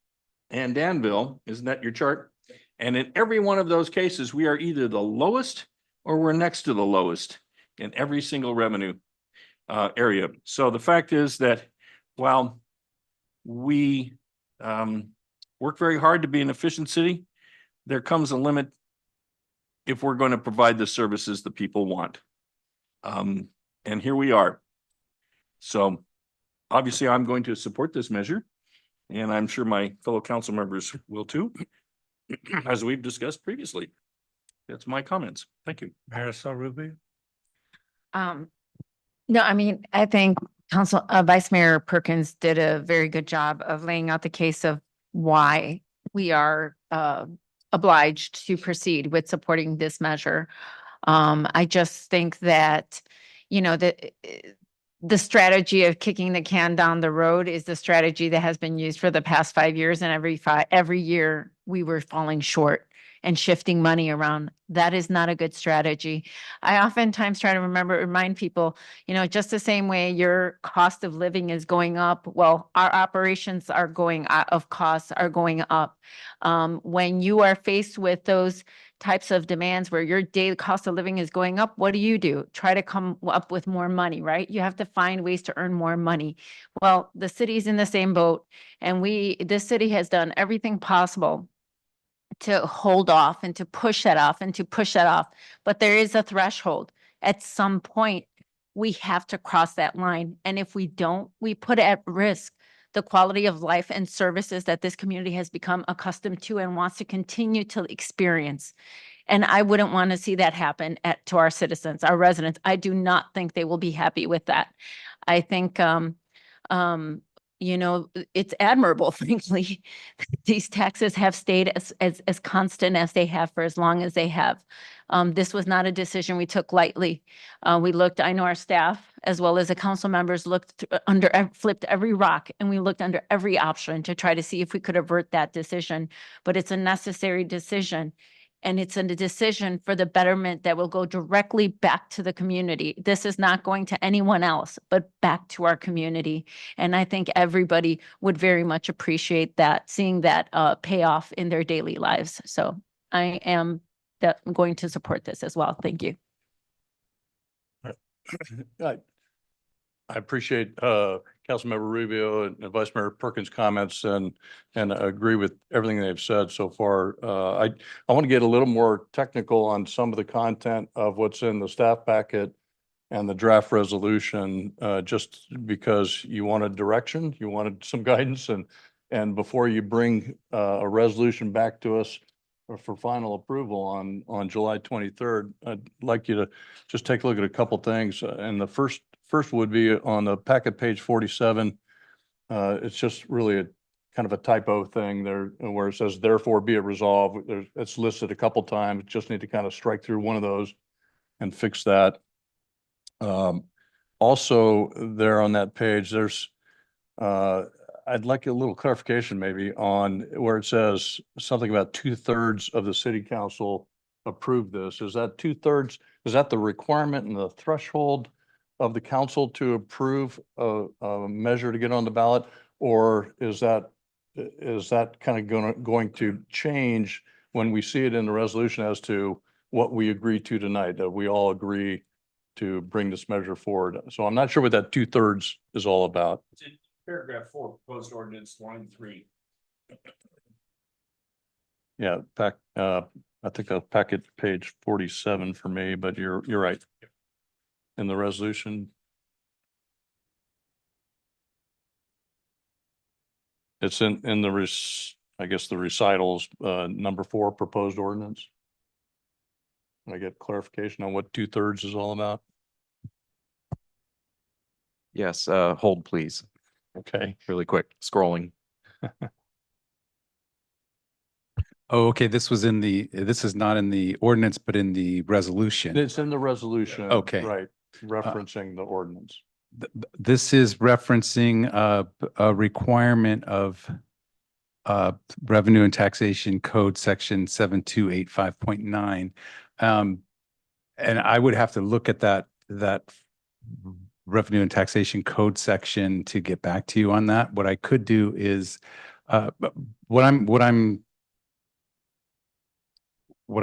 Danville. Isn't that your chart? And in every one of those cases, we are either the lowest or we're next to the lowest in every single revenue area. So the fact is that while we work very hard to be an efficient city, there comes a limit if we're going to provide the services that people want. And here we are. So obviously I'm going to support this measure, and I'm sure my fellow council members will too, as we've discussed previously. That's my comments. Thank you. Marisol Rubio. No, I mean, I think Vice Mayor Perkins did a very good job of laying out the case of why we are obliged to proceed with supporting this measure. I just think that, you know, the strategy of kicking the can down the road is the strategy that has been used for the past 5 years, and every year we were falling short and shifting money around. That is not a good strategy. I oftentimes try to remind people, you know, just the same way your cost of living is going up, well, our operations are going of costs are going up. When you are faced with those types of demands where your daily cost of living is going up, what do? Try to come up with more money, right? You have to find ways to earn more money. Well, the city's in the same boat, and this city has done everything possible to hold off and to push that off and to push that off. But there is a threshold. At some point, we have to cross that line. And if we don't, we put at risk the quality of life and services that this community has become accustomed to and wants to continue to experience. And I wouldn't want to see that happen to our citizens, our residents. I do not think they will be happy with that. I think, you know, it's admirable, frankly, these taxes have stayed as constant as they have for as long as they have. This was not a decision we took lightly. I know our staff, as well as the council members, flipped every rock, and we looked under every option to try to see if we could avert that decision. But it's a necessary decision. And it's a decision for the betterment that will go directly back to the community. This is not going to anyone else, but back to our community. And I think everybody would very much appreciate that, seeing that pay off in their daily lives. So I am going to support this as well. Thank you. I appreciate Councilmember Rubio and Vice Mayor Perkins' comments and agree with everything they've said so far. I want to get a little more technical on some of the content of what's in the staff packet and the draft resolution, just because you wanted direction, you wanted some guidance, and before you bring a resolution back to us for final approval on July 23rd, I'd like you to just take a look at a couple things. And the first would be on the packet page 47. It's just really a kind of a typo thing there where it says therefore be it resolved. It's listed a couple times. Just need to kind of strike through one of those and fix that. Also there on that page, there's I'd like a little clarification maybe on where it says something about 2/3 of the city council approved this. Is that 2/3? Is that the requirement and the threshold of the council to approve a measure to get on the ballot? Or is that kind of going to change when we see it in the resolution as to what we agreed to tonight, that we all agree to bring this measure forward. So I'm not sure what that 2/3 is all about. Paragraph 4, proposed ordinance, line 3. Yeah, I think I'll packet page 47 for me, but you're right. In the resolution. It's in the I guess the recitals, number 4, proposed ordinance. Can I get clarification on what 2/3 is all about? Yes, hold please, Okay. really quick, scrolling. Oh, okay, this is not in the ordinance, but in the resolution. It's in the resolution. Okay. Right, referencing the ordinance. This is referencing a requirement of Revenue and Taxation Code, section 7285.9. And I would have to look at that Revenue and Taxation Code section to get back to you on that. What I could do is, what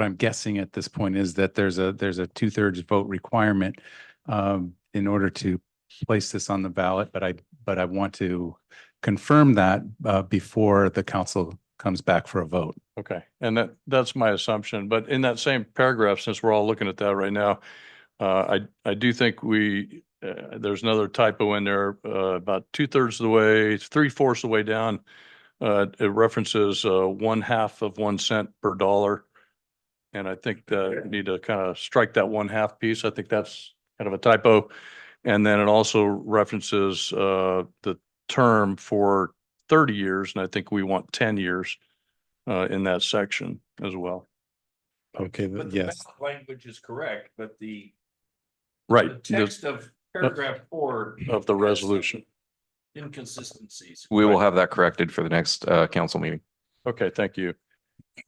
I'm guessing at this point is that there's a 2/3 vote requirement in order to place this on the ballot, but I want to confirm that before the council comes back for a vote. Okay, and that's my assumption, but in that same paragraph, since we're all looking at that right now, I do think there's another typo in there, about 2/3 of the way, 3/4 of the way down. It references 1/2 of 1 cent per dollar. And I think that we need to kind of strike that 1/2 piece. I think that's kind of a typo. And then it also references the term for 30 years, and I think we want 10 years in that section as well. Okay, yes. Language is correct, but the Right. text of paragraph 4 Of the resolution. inconsistencies. We will have that corrected for the next council meeting. Okay, thank you.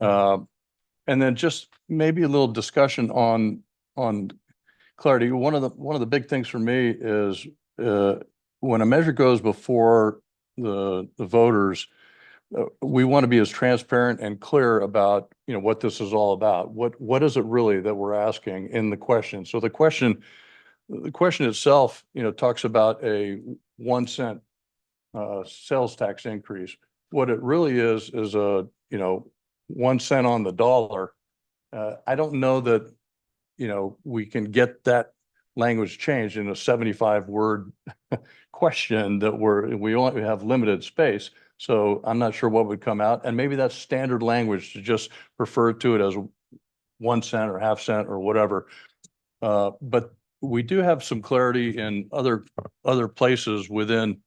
And then just maybe a little discussion on clarity. One of the big things for me is when a measure goes before the voters, we want to be as transparent and clear about, what this is all about. What is it really that we're asking in the question? So the question itself, talks about a 1 cent sales tax increase. What it really is a, 1 cent on the dollar. I don't know that, we can get that language changed in a 75-word question that we only have limited space. So I'm not sure what would come out, and maybe that's standard language to just refer to it as 1 cent or 1/2 cent or whatever. But we do have some clarity in other places within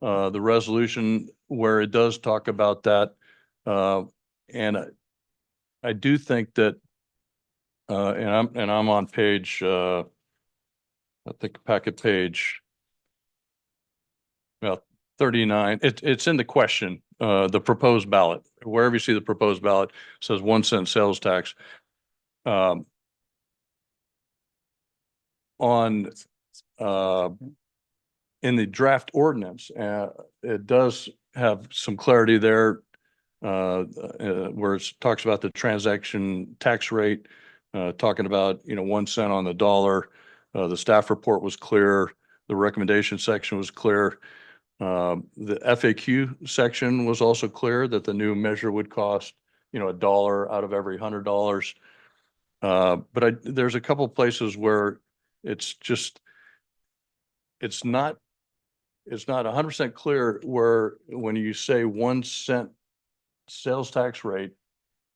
the resolution where it does talk about that. And I do think that, and I'm on page, I think packet page, well, 39. It's in the question, the proposed ballot. Wherever you see the proposed ballot, it says 1 cent sales tax. In the draft ordinance, it does have some clarity there, where it talks about the transaction tax rate, talking about, 1 cent on the dollar. The staff report was clear. The recommendation section was clear. The FAQ section was also clear that the new measure would cost, $1 out of every $100. But there's a couple places where it's not 100% clear where, when you say 1 cent sales tax rate.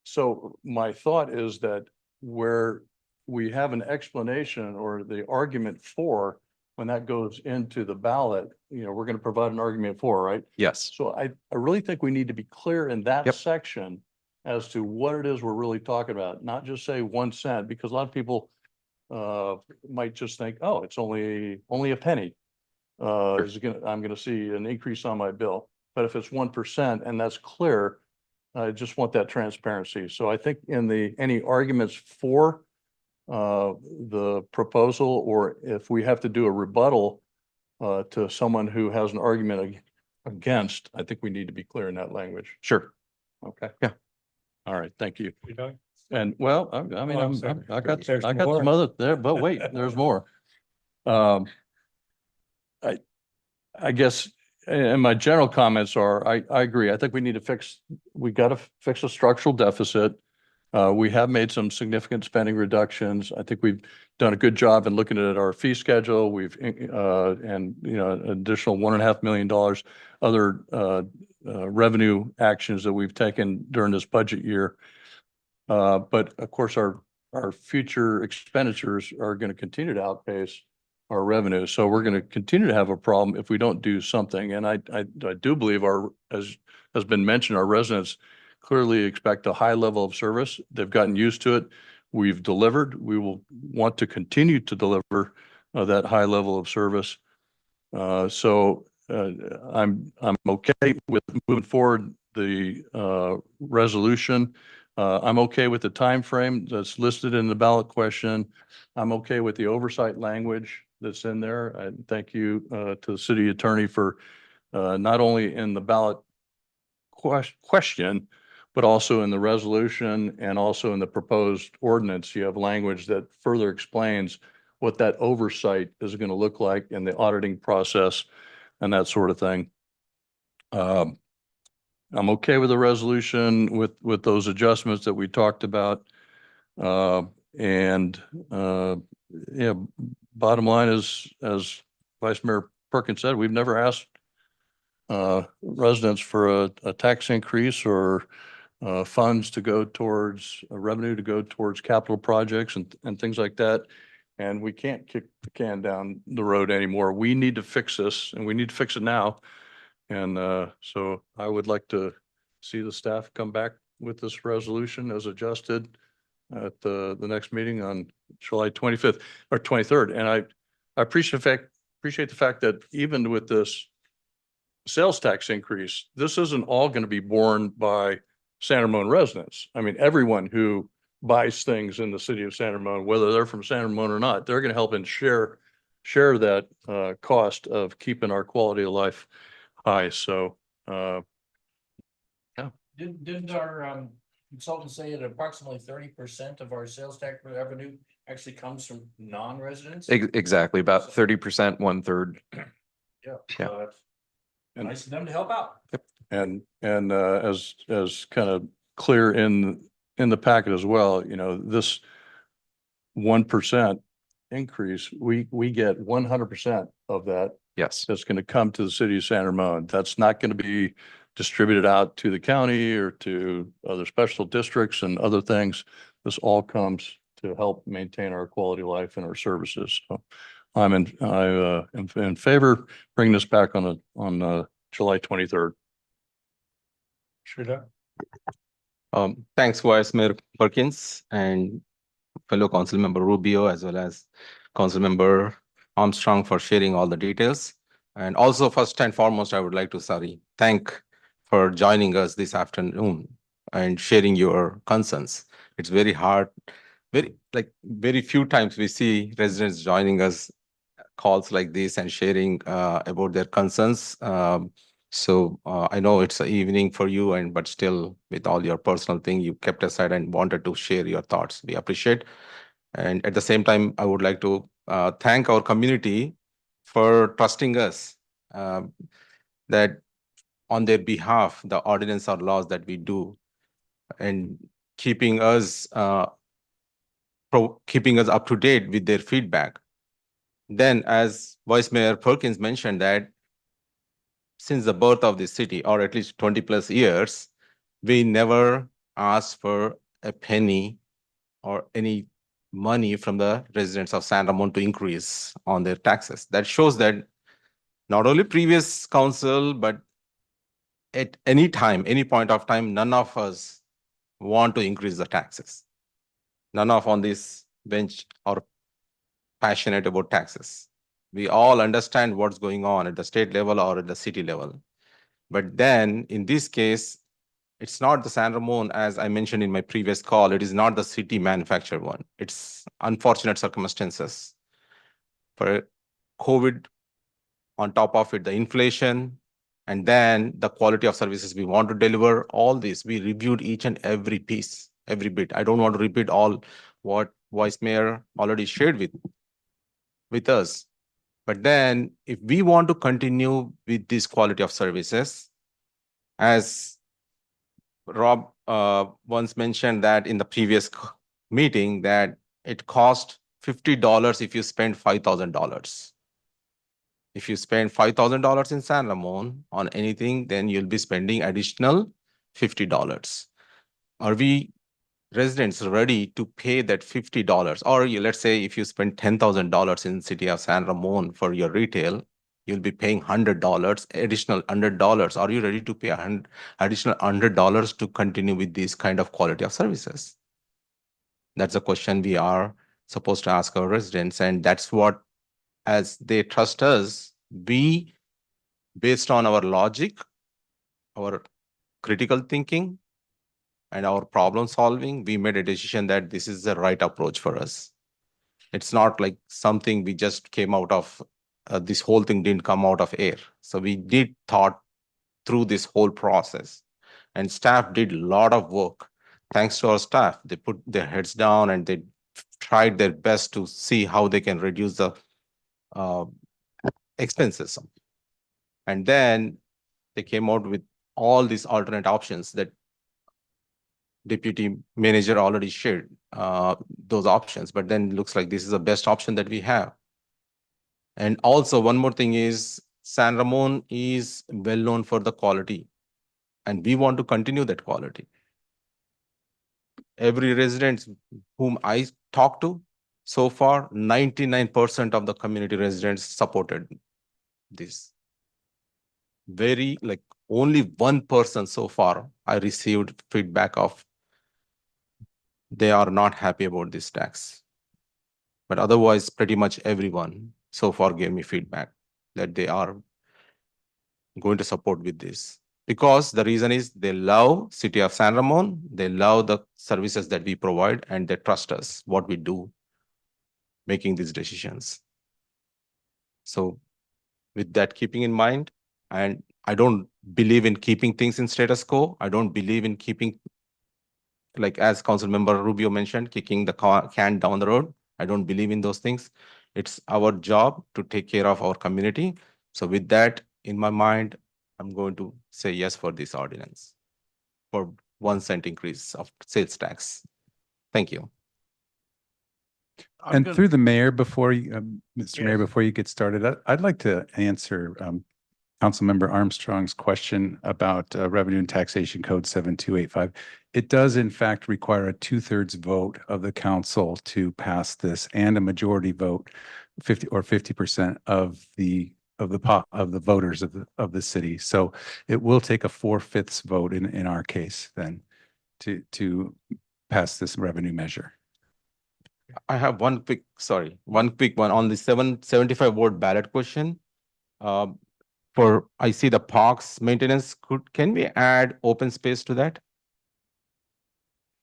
So my thought is that where we have an explanation or the argument for, when that goes into the ballot, we're going to provide an argument for, right? Yes. So I really think we need to be clear in that Yep. section as to what it is we're really talking about, not just say 1 cent, because a lot of people might just think, oh, it's only a penny. I'm gonna see an increase on my bill. But if it's 1% and that's clear, I just want that transparency. So I think in any arguments for the proposal, or if we have to do a rebuttal to someone who has an argument against, I think we need to be clear in that language. Sure. Okay. Yeah. All right, thank you. You know? And well, I mean, Oh, I'm I'm, sorry. I got, There's I got more. some other there, but wait, there's more. Um, I guess, and my general comments are, I agree. I think we need to we got to fix a structural deficit. We have made some significant spending reductions. I think we've done a good job in looking at our fee schedule. We've, and, you know, additional $1.5 million, other, revenue actions that we've taken during this budget year. But of course, our future expenditures are going to continue to outpace our revenue. So we're going to continue to have a problem if we don't do something. And I do believe as has been mentioned, our residents clearly expect a high level of service. They've gotten used to it. We've delivered. We will want to continue to deliver that high level of service. So I'm okay with moving forward the resolution. I'm okay with the time frame that's listed in the ballot question. I'm okay with the oversight language that's in there. And thank you to the city attorney for not only in the ballot question, but also in the resolution and also in the proposed ordinance. You have language that further explains what that oversight is going to look like in the auditing process and that sort of thing. I'm okay with the resolution with those adjustments that we talked about. And yeah, bottom line is, as Vice Mayor Perkins said, we've never asked residents for a tax increase or funds to go towards revenue to go towards capital projects and things like that. And we can't kick the can down the road anymore. We need to fix this, and we need to fix it now. And so I would like to see the staff come back with this resolution as adjusted at the next meeting on July 25th or 23rd. And I appreciate the fact that even with this sales tax increase, this isn't all going to be borne by San Ramon residents. I mean, everyone who buys things in the city of San Ramon, whether they're from San Ramon or not, they're going to help and share that cost of keeping our quality of life high. So, yeah. Didn't our consultant say that approximately 30% of our sales tax revenue actually comes from non-residents? Exactly, about 30%, 1/3. Yeah. Yeah. So that's nice of them to help out. And as kind of clear in the packet as well, you know, this 1% increase, we get 100% of that. Yes. That's going to come to the city of San Ramon. That's not going to be distributed out to the county or to other special districts and other things. This all comes to help maintain our quality of life and our services. So I'm in favor bringing this back on July 23rd. Sure. Thanks, Vice Mayor Perkins and fellow Council Member Rubio, as well as Council Member Armstrong for sharing all the details. And also, first and foremost, I would like to thank for joining us this afternoon and sharing your concerns. It's very hard, very few times we see residents joining us calls like this and sharing about their concerns. So I know it's an evening for you, but still, with all your personal thing, you kept aside and wanted to share your thoughts. We appreciate. And at the same time, I would like to thank our community for trusting us that on their behalf, the ordinance or laws that we do and keeping us up to date with their feedback. Then, as Vice Mayor Perkins mentioned, that since the birth of the city, or at least 20+ years, we never asked for a penny or any money from the residents of San Ramon to increase on their taxes. That shows that not only previous council, but at any time, any point of time, none of us want to increase the taxes. None of on this bench are passionate about taxes. We all understand what's going on at the state level or at the city level. But then in this case, it's not the San Ramon, as I mentioned in my previous call, it is not the city manufactured one. It's unfortunate circumstances. For COVID, on top of it, the inflation And then the quality of services we want to deliver, all this, we reviewed each and every piece, every bit. I don't want to repeat all what Vice Mayor already shared with us. But then if we want to continue with this quality of services, as Rob once mentioned that in the previous meeting that it cost $50 if you spend $5,000. If you spend $5,000 in San Ramon on anything, then you'll be spending additional $50. Are we residents ready to pay that $50? Or let's say if you spend $10,000 in city of San Ramon for your retail, you'll be paying $100, additional $100. Are you ready to pay additional $100 to continue with this kind of quality of services? That's a question we are supposed to ask our residents, and that's what, as they trust us, we, based on our logic, our critical thinking, and our problem solving, we made a decision that this is the right approach for us. It's not like something we just came out of, this whole thing didn't come out of air. So we did thought through this whole process, and staff did a lot of work. Thanks to our staff, they put their heads down and they tried their best to see how they can reduce the expenses. And then they came out with all these alternate options that Deputy Manager already shared those options, but then it looks like this is the best option that we have. And also one more thing is San Ramon is well known for the quality, and we want to continue that quality. Every resident whom I talked to so far, 99% of the community residents supported this. Very like only one person so far I received feedback of they are not happy about this tax. But otherwise, pretty much everyone so far gave me feedback that they are going to support with this. Because the reason is they love City of San Ramon, they love the services that we provide, and they trust us, what we do, making these decisions. So with that keeping in mind, and I don't believe in keeping things in status quo. I don't believe in keeping, like as Council Member Rubio mentioned, kicking the can down the road. I don't believe in those things. It's our job to take care of our community. So with that in my mind, I'm going to say yes for this ordinance for 1 cent increase of sales tax. Thank you. And through the mayor, before you, Mr. Mayor, before you get started, I'd like to answer Councilmember Armstrong's question about Revenue and Taxation Code 7285. It does in fact require a 2/3 vote of the council to pass this, and a majority vote, 50% of the voters of the city. So it will take a 4/5 vote in our case then to pass this revenue measure. I have one quick one on the 75 vote ballot question. I see the parks maintenance, can we add open space to that?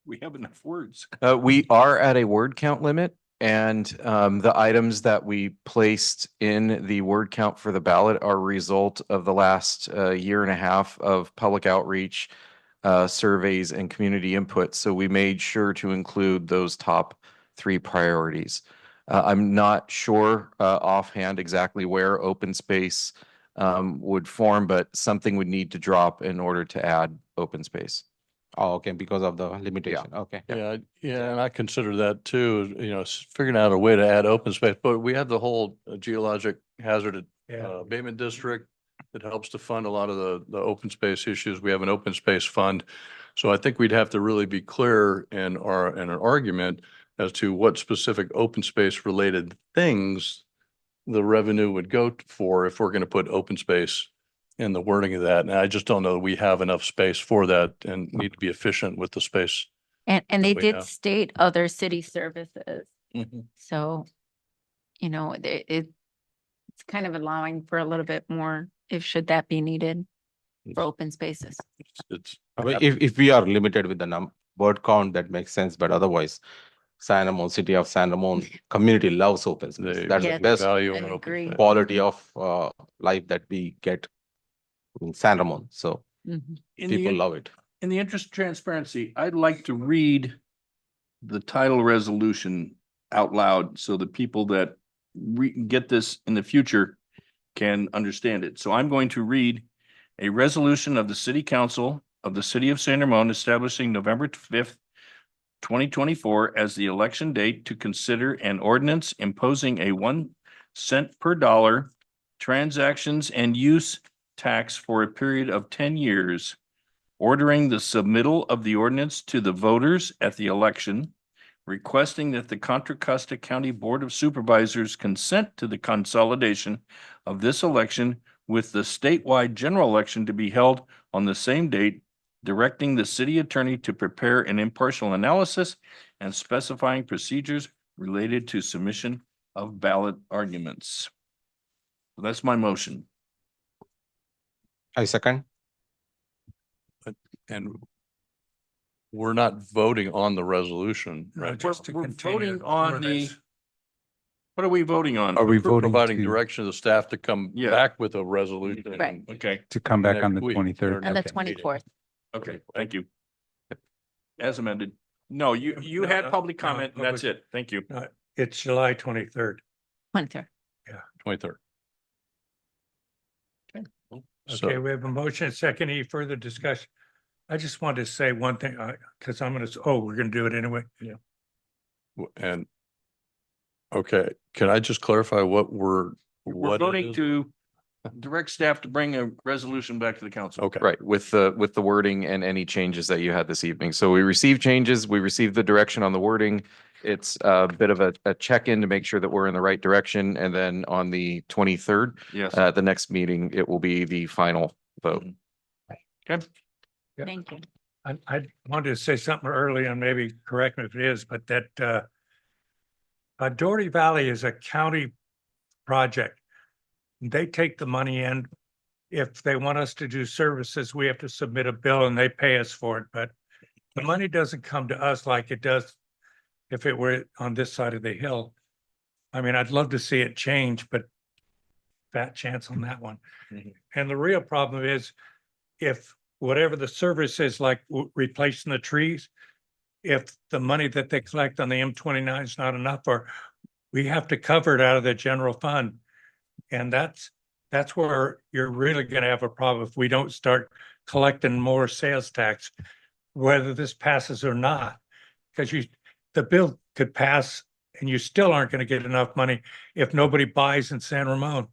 We have enough words. We are at a word count limit, and the items that we placed in the word count for the ballot are a result of the last year and a half of public outreach, surveys, and community input. So we made sure to include those top 3 priorities. I'm not sure offhand exactly where open space would form, but something would need to drop in order to add open space. Oh, okay, because of the limitation. Okay. Yeah, and I consider that too, figuring out a way to add open space, but we have the whole geologic hazard abatement district that helps to fund a lot of the open space issues. We have an open space fund. So I think we'd have to really be clear in an argument as to what specific open space related things the revenue would go for if we're going to put open space in the wording of that. And I just don't know that we have enough space for that and need to be efficient with the space. And they we did have. state other city services. Mhm. So, it's kind of allowing for a little bit more should that be needed for open spaces. It's I mean, if we are limited with the word count, that makes sense, but otherwise, San Ramon, City of San Ramon community loves open space. That's the Yes, best value I in open agree. space. quality of life that we get in San Ramon, so Mhm. people love it. In the interest of transparency, I'd like to read the title resolution out loud so that people that get this in the future can understand it. So I'm going to read a resolution of the City Council of the City of San Ramon establishing November 5th, 2024 as the election date to consider an ordinance imposing a 1 cent per dollar transactions and use tax for a period of 10 years, ordering the submittal of the ordinance to the voters at the election, requesting that the Contra Costa County Board of Supervisors consent to the consolidation of this election with the statewide general election to be held on the same date, directing the city attorney to prepare an impartial analysis and specifying procedures related to submission of ballot arguments. That's my motion. I second. And we're not voting on the resolution, No, right? just to We're continue voting on the, ordinance. what are we voting on? Are we We're voting providing to, direction to the staff to come Yeah. back with a resolution. Right. Okay, to come back on the next week, 23rd? or On the next meeting. 24th. okay, thank you. As amended. No, you No, had no, public no, comment and that's public- it. Thank you. No, It's July 23rd. 23rd. 23rd. Okay, So, we have a motion, and second, any further discussion? I just wanted to say one thing, because I'm gonna, we're gonna do it anyway. and, okay, can I just clarify what We're what it voting is? to direct staff to bring a resolution back to the council. Okay. Right, with the wording and any changes that you had this evening. So we received changes, we received the direction on the wording. It's a bit of a check-in to make sure that we're in the right direction. And then on the 23rd, Yes. the next meeting, it will be the final vote. Okay. Yeah. Thank you. I wanted to say something early and maybe correct me if it is, but that Doherty Valley is a county project. They take the money in. If they want us to do services, we have to submit a bill and they pay us for it, but the money doesn't come to us like it does if it were on this side of the hill. I mean, I'd love to see it change, but fat chance on that one. Mhm. And the real problem is if whatever the service is, like replacing the trees, if the money that they collect on the M29 is not enough, or we have to cover it out of the general fund. And that's where you're really gonna have a problem if we don't start collecting more sales tax, whether this passes or not. Because the bill could pass and you still aren't gonna get enough money if nobody buys in San Ramon.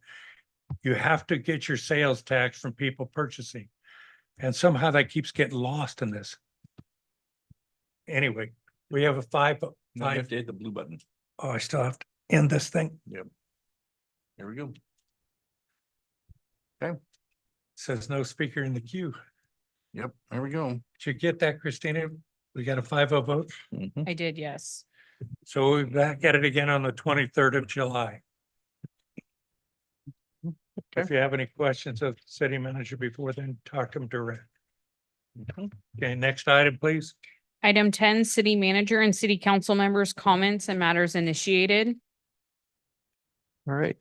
You have to get your sales tax from people purchasing. And somehow that keeps getting lost in this. Anyway, we have a Now you have to hit the blue button. I still have to end this thing. Here we go. Says no speaker in the queue. Yep, there we go. Did you get that, Christina? We got a 5-0 vote. I did, yes. So we're back at it again on the 23rd of July. If you have any questions of the city manager before then, talk to him direct. Okay, next item, please. Item 10, city manager and city council members' comments and matters initiated. All right.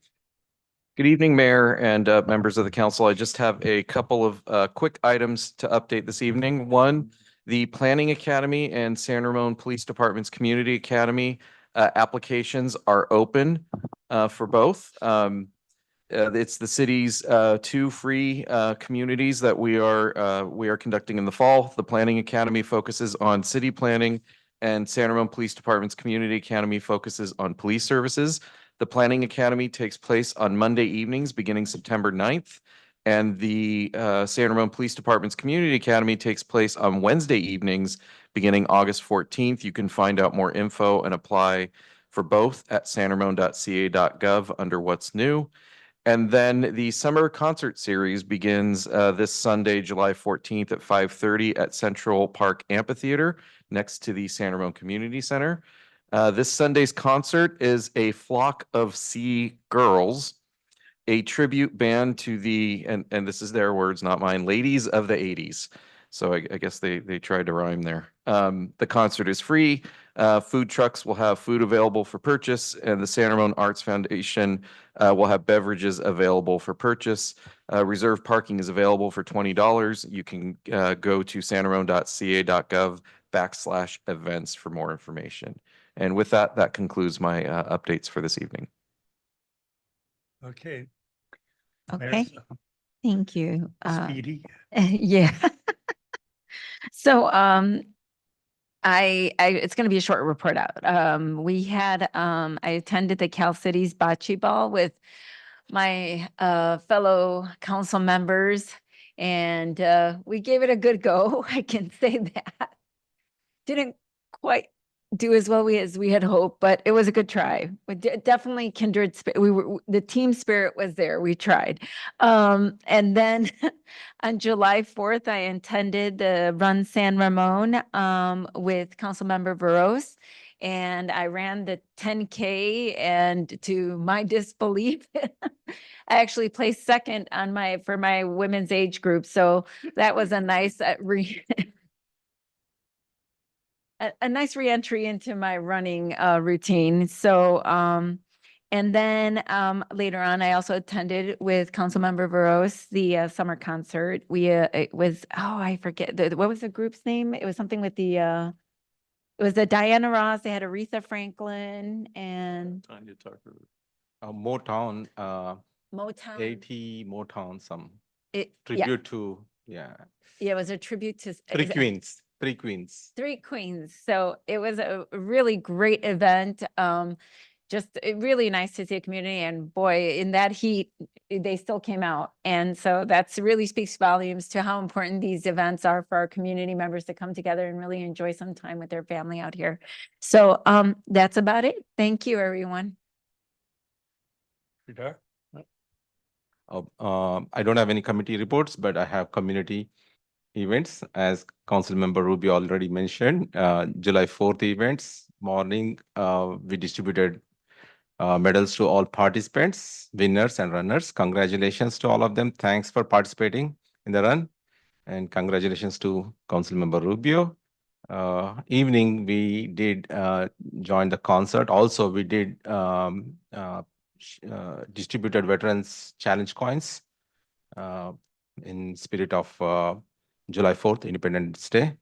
Good evening, Mayor and members of the council. I just have a couple of quick items to update this evening. One, the Planning Academy and San Ramon Police Department's Community Academy applications are open for both. It's the city's two free communities that we are conducting in the fall. The Planning Academy focuses on city planning, and San Ramon Police Department's Community Academy focuses on police services. The Planning Academy takes place on Monday evenings beginning September 9th. And the San Ramon Police Department's Community Academy takes place on Wednesday evenings beginning August 14th. You can find out more info and apply for both at sanramon.ca.gov under What's New. And then the summer concert series begins this Sunday, July 14th at 5:30 at Central Park Amphitheater next to the San Ramon Community Center. This Sunday's concert is A Flock of Sea Girls, a tribute band to the, and this is their words, not mine, ladies of the 80s. So I guess they tried to rhyme there. The concert is free. Food trucks will have food available for purchase, and the San Ramon Arts Foundation will have beverages available for purchase. Reserve parking is available for $20. You can go to sanramon.ca.gov/events for more information. And with that, that concludes my updates for this evening. Okay. Okay, thank you. Speedy. Yeah. So, it's gonna be a short report out. We had, I attended the Cal Cities Bocce Ball with my, fellow council members, and, we gave it a good go. I can say that. Didn't quite do as well as we had hoped, but it was a good try. We definitely kindred spirit. The team spirit was there. We tried. And then on July 4th, I attended the Run San Ramon with Councilmember Veros. And I ran the 10K, and to my disbelief, I actually placed second on for my women's age group. So that was a nice a nice reentry into my running routine. So and then later on, I also attended with Councilmember Veros the summer concert. It was, oh, I forget what was the group's name? It was something with the it was the Diana Ross. They had Aretha Franklin and Tanya Tucker. Motown, Motown. AT Motown, some Yeah, tribute to, yeah, it was a tribute to Three Queens. Three Queens. So it was a really great event. Just really nice to see a community, and boy, in that heat, they still came out. And so that's really speaks volumes to how important these events are for our community members to come together and really enjoy some time with their family out here. So that's about it. Thank you, everyone. I don't have any committee reports, but I have community events. As Councilmember Rubio already mentioned, July 4th events, morning, we distributed medals to all participants, winners and runners. Congratulations to all of them. Thanks for participating in the run. And congratulations to Councilmember Rubio. Evening, we did join the concert. Also, we did distributed Veterans Challenge coins in spirit of July 4th, Independence Day.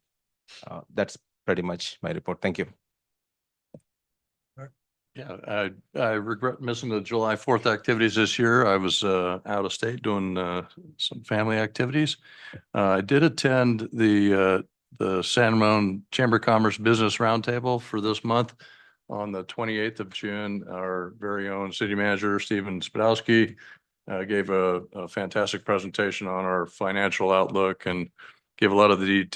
That's pretty much my report. Thank you. Yeah, I regret missing the July 4th activities this year. I was out of state doing some family activities. I did attend the San Ramon Chamber of Commerce Business Roundtable for this month on the 28th of June. Our very own city manager, Stephen Spadowski, gave a fantastic presentation on our financial outlook and gave a lot of the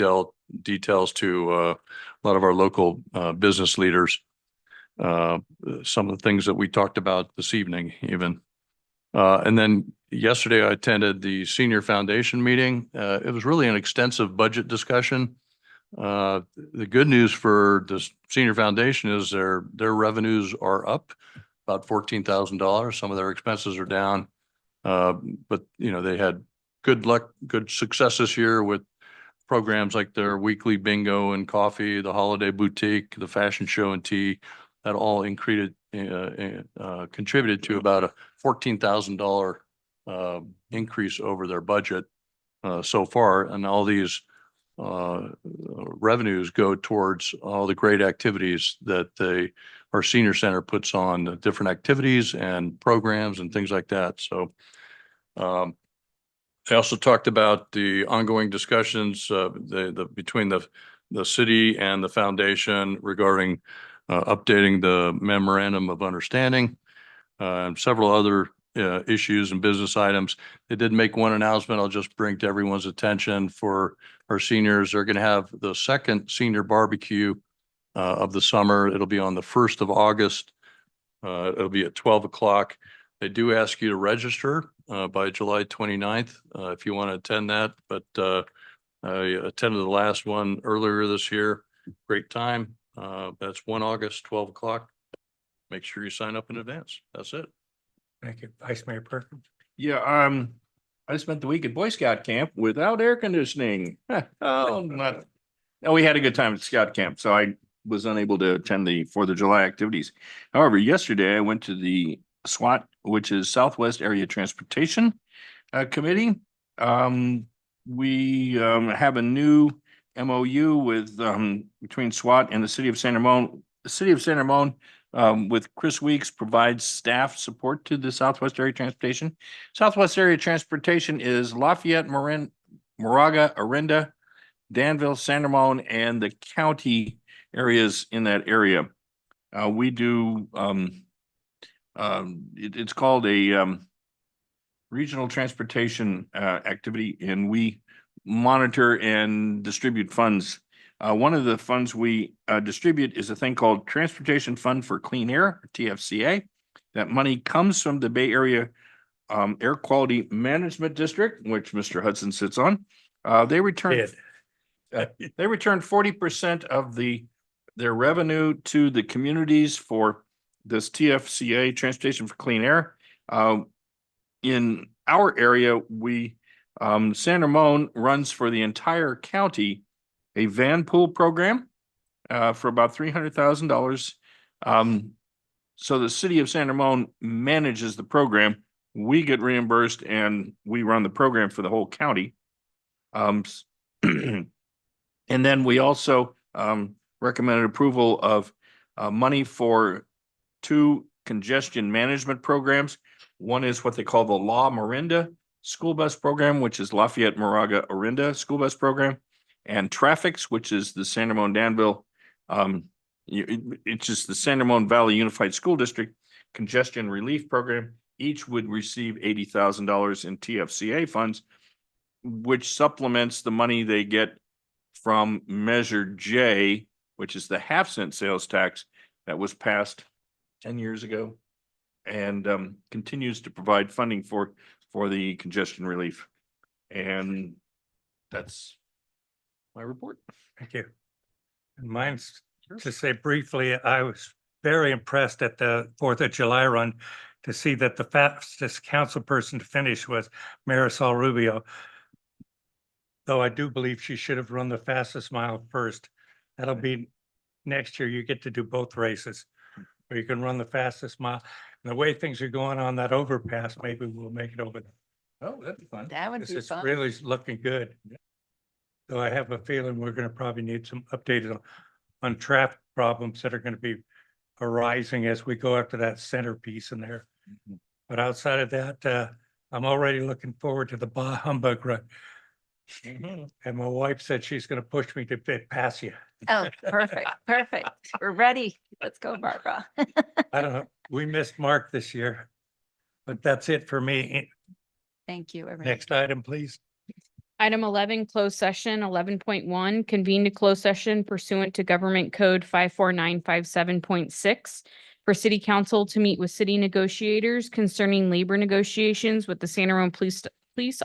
details to a lot of our local business leaders. Some of the things that we talked about this evening even. And then yesterday I attended the Senior Foundation meeting. It was really an extensive budget discussion. The good news for the Senior Foundation is their revenues are up about $14,000. Some of their expenses are down. But you know, they had good success this year with programs like their weekly bingo and coffee, the holiday boutique, the fashion show and tea. That all contributed to about a $14,000 increase over their budget so far. And all these revenues go towards all the great activities that our senior center puts on, different activities and programs and things like that. So I also talked about the ongoing discussions between the city and the foundation regarding updating the memorandum of understanding, and several other issues and business items. They did make one announcement I'll just bring to everyone's attention for our seniors. They're going to have the second senior barbecue of the summer. It'll be on the 1st of August. It'll be at 12 o'clock. They do ask you to register by July 29th if you want to attend that. But I attended the last one earlier this year. Great time. That's 1 August, 12 o'clock. Make sure you sign up in advance. That's it. Thank you, Vice Mayor Perkins. Yeah, I spent the week at Boy Scout camp without air conditioning. Oh, we had a good time at Scout camp. So I was unable to attend the Fourth of July activities. However, yesterday I went to the SWAT, which is Southwest Area Transportation Committee. We have a new MOU with between SWAT and the city of San Ramon. The city of San Ramon with Chris Weeks provides staff support to the Southwest Area Transportation. Southwest Area Transportation is Lafayette, Moraga, Orinda, Danville, San Ramon, and the county areas in that area. We do it's called a regional transportation activity, and we monitor and distribute funds. One of the funds we distribute is a thing called Transportation Fund for Clean Air, TFCA. That money comes from the Bay Area Air Quality Management District, which Mr. Hudson sits on. They return 40% of their revenue to the communities for this TFCA, Transportation for Clean Air. In our area, San Ramon runs for the entire county a van pool program for about $300,000. So the city of San Ramon manages the program. We get reimbursed and we run the program for the whole county. And then we also recommended approval of money for 2 congestion management programs. One is what they call the La Morinda School Bus Program, which is Lafayette, Moraga, Orinda School Bus Program, and Traffics, which is the San Ramon Danville. It's just the San Ramon Valley Unified School District Congestion Relief Program. Each would receive $80,000 in TFCA funds, which supplements the money they get from Measure J, which is the half-cent sales tax that was passed 10 years ago and continues to provide funding for the congestion relief. And that's my report. Thank you. And mine's to say briefly, I was very impressed at the 4th of July run to see that the fastest council person to finish was Marisol Rubio. Though I do believe she should have run the fastest mile first. That'll be next year. You get to do both races, where you can run the fastest mile. And the way things are going on that overpass, maybe we'll make it over there. Oh, that'd be fun. That would This be is fun. really looking good. Though I have a feeling we're gonna probably need some updated on traffic problems that are gonna be arising as we go after that centerpiece in there. But outside of that, I'm already looking forward to the Bah Humbug run. And my wife said she's gonna push me to pass you. Oh, perfect, perfect. We're ready. Let's go, Barbara. I don't know, we missed Mark this year. But that's it for me. Thank you, everyone. Next item, please. Item 11, closed session, 11.1, convene to closed session pursuant to Government Code 54957.6 for city council to meet with city negotiators concerning labor negotiations with the San Ramon Police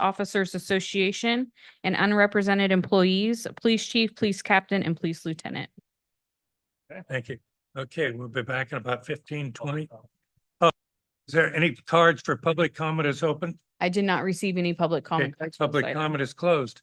Officers Association and unrepresented employees, police chief, police captain, and police lieutenant. Thank you. Okay, we'll be back in about 15, 20. Oh, is there any cards for public comment is open? I did not receive any public Okay, comment. cards for this public item. comment is closed.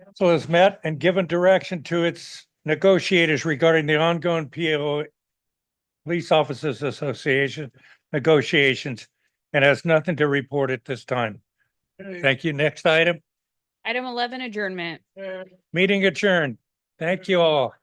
Council has met and given direction to its negotiators regarding the ongoing PAO Police Officers Association negotiations and has nothing to report at this time. Thank you. Next item, Item 11, adjournment. meeting adjourned. Thank you all.